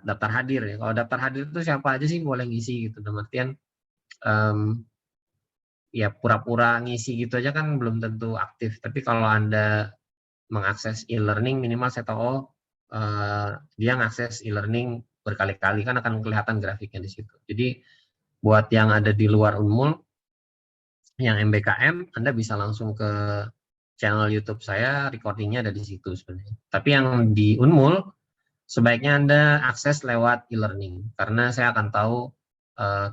[SPEAKER 1] daftar hadir ya. Kalau daftar hadir itu siapa aja sih boleh ngisi gitu. Dalam artian ya pura-pura ngisi gitu aja kan belum tentu aktif. Tapi kalau Anda mengakses e-learning, minimal saya tahu dia mengakses e-learning berkali-kali, kan akan kelihatan grafiknya di situ. Jadi buat yang ada di luar Unmul, yang MBKM, Anda bisa langsung ke channel YouTube saya, recordingnya ada di situ sebenarnya. Tapi yang di Unmul, sebaiknya Anda akses lewat e-learning, karena saya akan tahu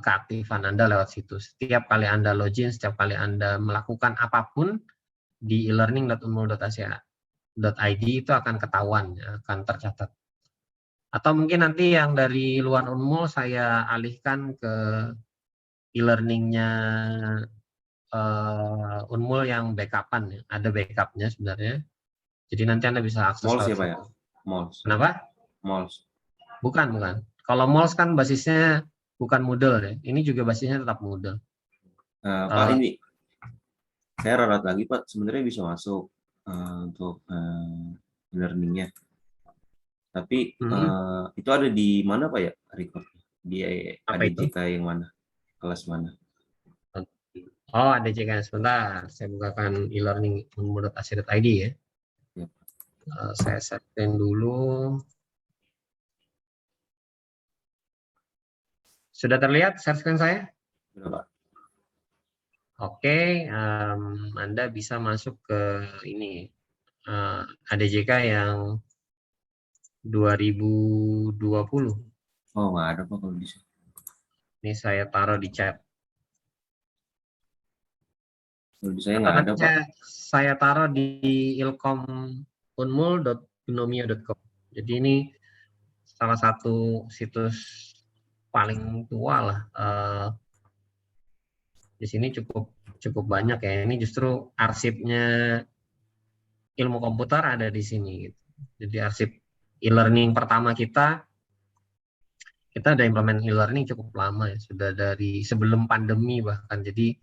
[SPEAKER 1] keaktifan Anda lewat situ. Setiap kali Anda login, setiap kali Anda melakukan apapun di elearning.unmul.ac.id itu akan ketahuan, akan tercatat. Atau mungkin nanti yang dari luar Unmul saya alihkan ke e-learningnya Unmul yang backupan, ya. Ada backupnya sebenarnya. Jadi nanti Anda bisa akses.
[SPEAKER 2] Mols ya Pak ya? Mols.
[SPEAKER 1] Kenapa?
[SPEAKER 2] Mols.
[SPEAKER 1] Bukan. Kalau Mols kan basisnya bukan Moodle ya. Ini juga basisnya tetap Moodle.
[SPEAKER 2] Pak ini, saya ralat lagi Pak, sebenarnya bisa masuk untuk learningnya. Tapi itu ada di mana Pak ya recordnya? Di ADJK yang mana? Kelas mana?
[SPEAKER 1] Oh, ADJK. Sebentar, saya bukakan e-learning unmul.ac.id ya. Saya setting dulu. Sudah terlihat share screen saya?
[SPEAKER 2] Sudah Pak.
[SPEAKER 1] Oke, Anda bisa masuk ke ini ADJK yang 2020.
[SPEAKER 2] Oh, nggak ada Pak kalau bisa.
[SPEAKER 1] Ini saya taruh di chat.
[SPEAKER 2] Kalau bisa nggak ada Pak.
[SPEAKER 1] Saya taruh di ilkomunmul.gnomio.com. Jadi ini salah satu situs paling tua lah. Di sini cukup banyak ya. Ini justru arsipnya ilmu komputer ada di sini. Gitu. Jadi arsip e-learning pertama kita udah implement e-learning cukup lama ya. Sudah dari sebelum pandemi bahkan. Jadi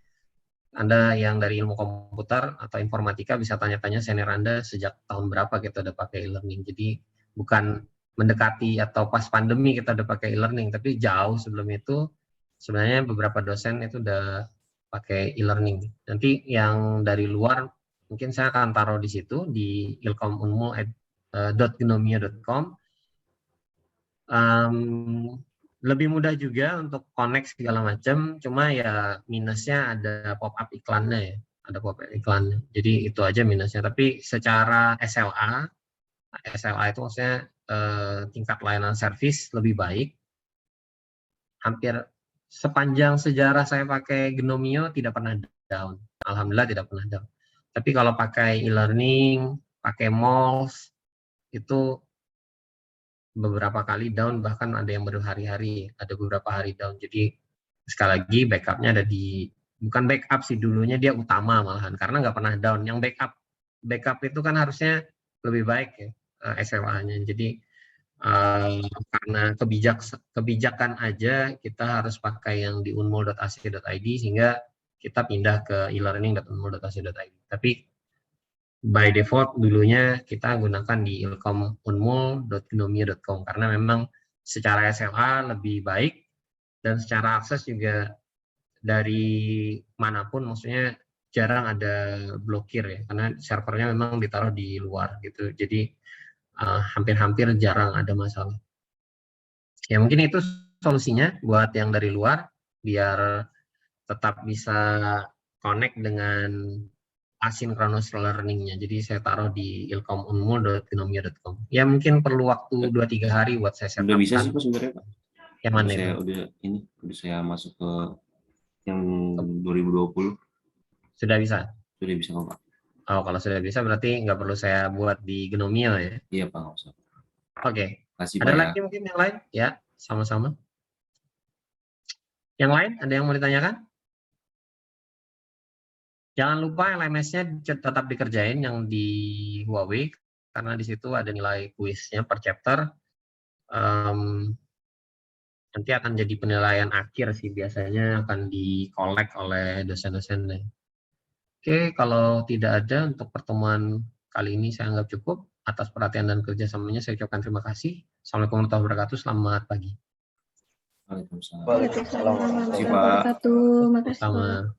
[SPEAKER 1] Anda yang dari ilmu komputer atau informatika bisa tanya-tanya senior Anda sejak tahun berapa kita udah pakai e-learning. Jadi bukan mendekati atau pas pandemi kita udah pakai e-learning, tapi jauh sebelum itu sebenarnya beberapa dosen itu udah pakai e-learning. Nanti yang dari luar mungkin saya akan taruh di situ di ilkomunmul.gnomio.com. Lebih mudah juga untuk connect segala macam, cuma ya minusnya ada pop-up iklannya ya, ada pop-up iklannya. Jadi itu aja minusnya. Tapi secara SLA itu maksudnya tingkat layanan service lebih baik. Hampir sepanjang sejarah saya pakai Gnomio tidak pernah down. Alhamdulillah tidak pernah down. Tapi kalau pakai e-learning, pakai Mols, itu beberapa kali down, bahkan ada yang berhari-hari, ada beberapa hari down. Jadi sekali lagi backupnya ada di, bukan backup sih, dulunya dia utama malahan, karena nggak pernah down. Yang backup itu kan harusnya lebih baik ya SLA-nya. Jadi karena kebijakan aja kita harus pakai yang di unmul.ac.id sehingga kita pindah ke e-learning.unmul.ac.id. Tapi by default dulunya kita gunakan di ilkomunmul.gnomio.com karena memang secara SLA lebih baik dan secara akses juga dari manapun, maksudnya jarang ada blokir ya, karena servernya memang ditaruh di luar gitu. Jadi hampir-hampir jarang ada masalah. Ya mungkin itu solusinya buat yang dari luar biar tetap bisa connect dengan asynchronous learning-nya. Jadi saya taruh di ilkomunmul.gnomio.com. Ya mungkin perlu waktu 2-3 hari buat saya setup.
[SPEAKER 2] Udah bisa sih Pak sebenarnya Pak.
[SPEAKER 1] Yang mana
[SPEAKER 2] saya
[SPEAKER 1] itu?
[SPEAKER 2] Udah saya masuk ke yang 2020.
[SPEAKER 1] Sudah bisa?
[SPEAKER 2] Sudah bisa Pak.
[SPEAKER 1] Oh, kalau sudah bisa berarti nggak perlu saya buat di Gnomio ya?
[SPEAKER 2] Iya Pak, nggak usah.
[SPEAKER 1] Oke.
[SPEAKER 2] Kasih
[SPEAKER 1] Ada
[SPEAKER 2] Pak
[SPEAKER 1] lagi mungkin yang lain? Ya, sama-sama. Yang lain, ada yang mau ditanyakan? Jangan lupa LMS-nya tetap dikerjain yang di Huawei, karena di situ ada nilai kuisnya per chapter. Nanti akan jadi penilaian akhir sih, biasanya akan di-collect oleh dosen-dosen. Oke, kalau tidak ada untuk pertemuan kali ini saya anggap cukup. Atas perhatian dan kerjasamanya saya ucapkan terima kasih. Assalamualaikum warahmatullahi wabarakatuh. Selamat pagi.
[SPEAKER 2] Waalaikumsalam.
[SPEAKER 3] Waalaikumsalam warahmatullahi
[SPEAKER 2] Terima kasih Pak.
[SPEAKER 3] wabarakatuh. Makasih Pak.
[SPEAKER 1] Sama.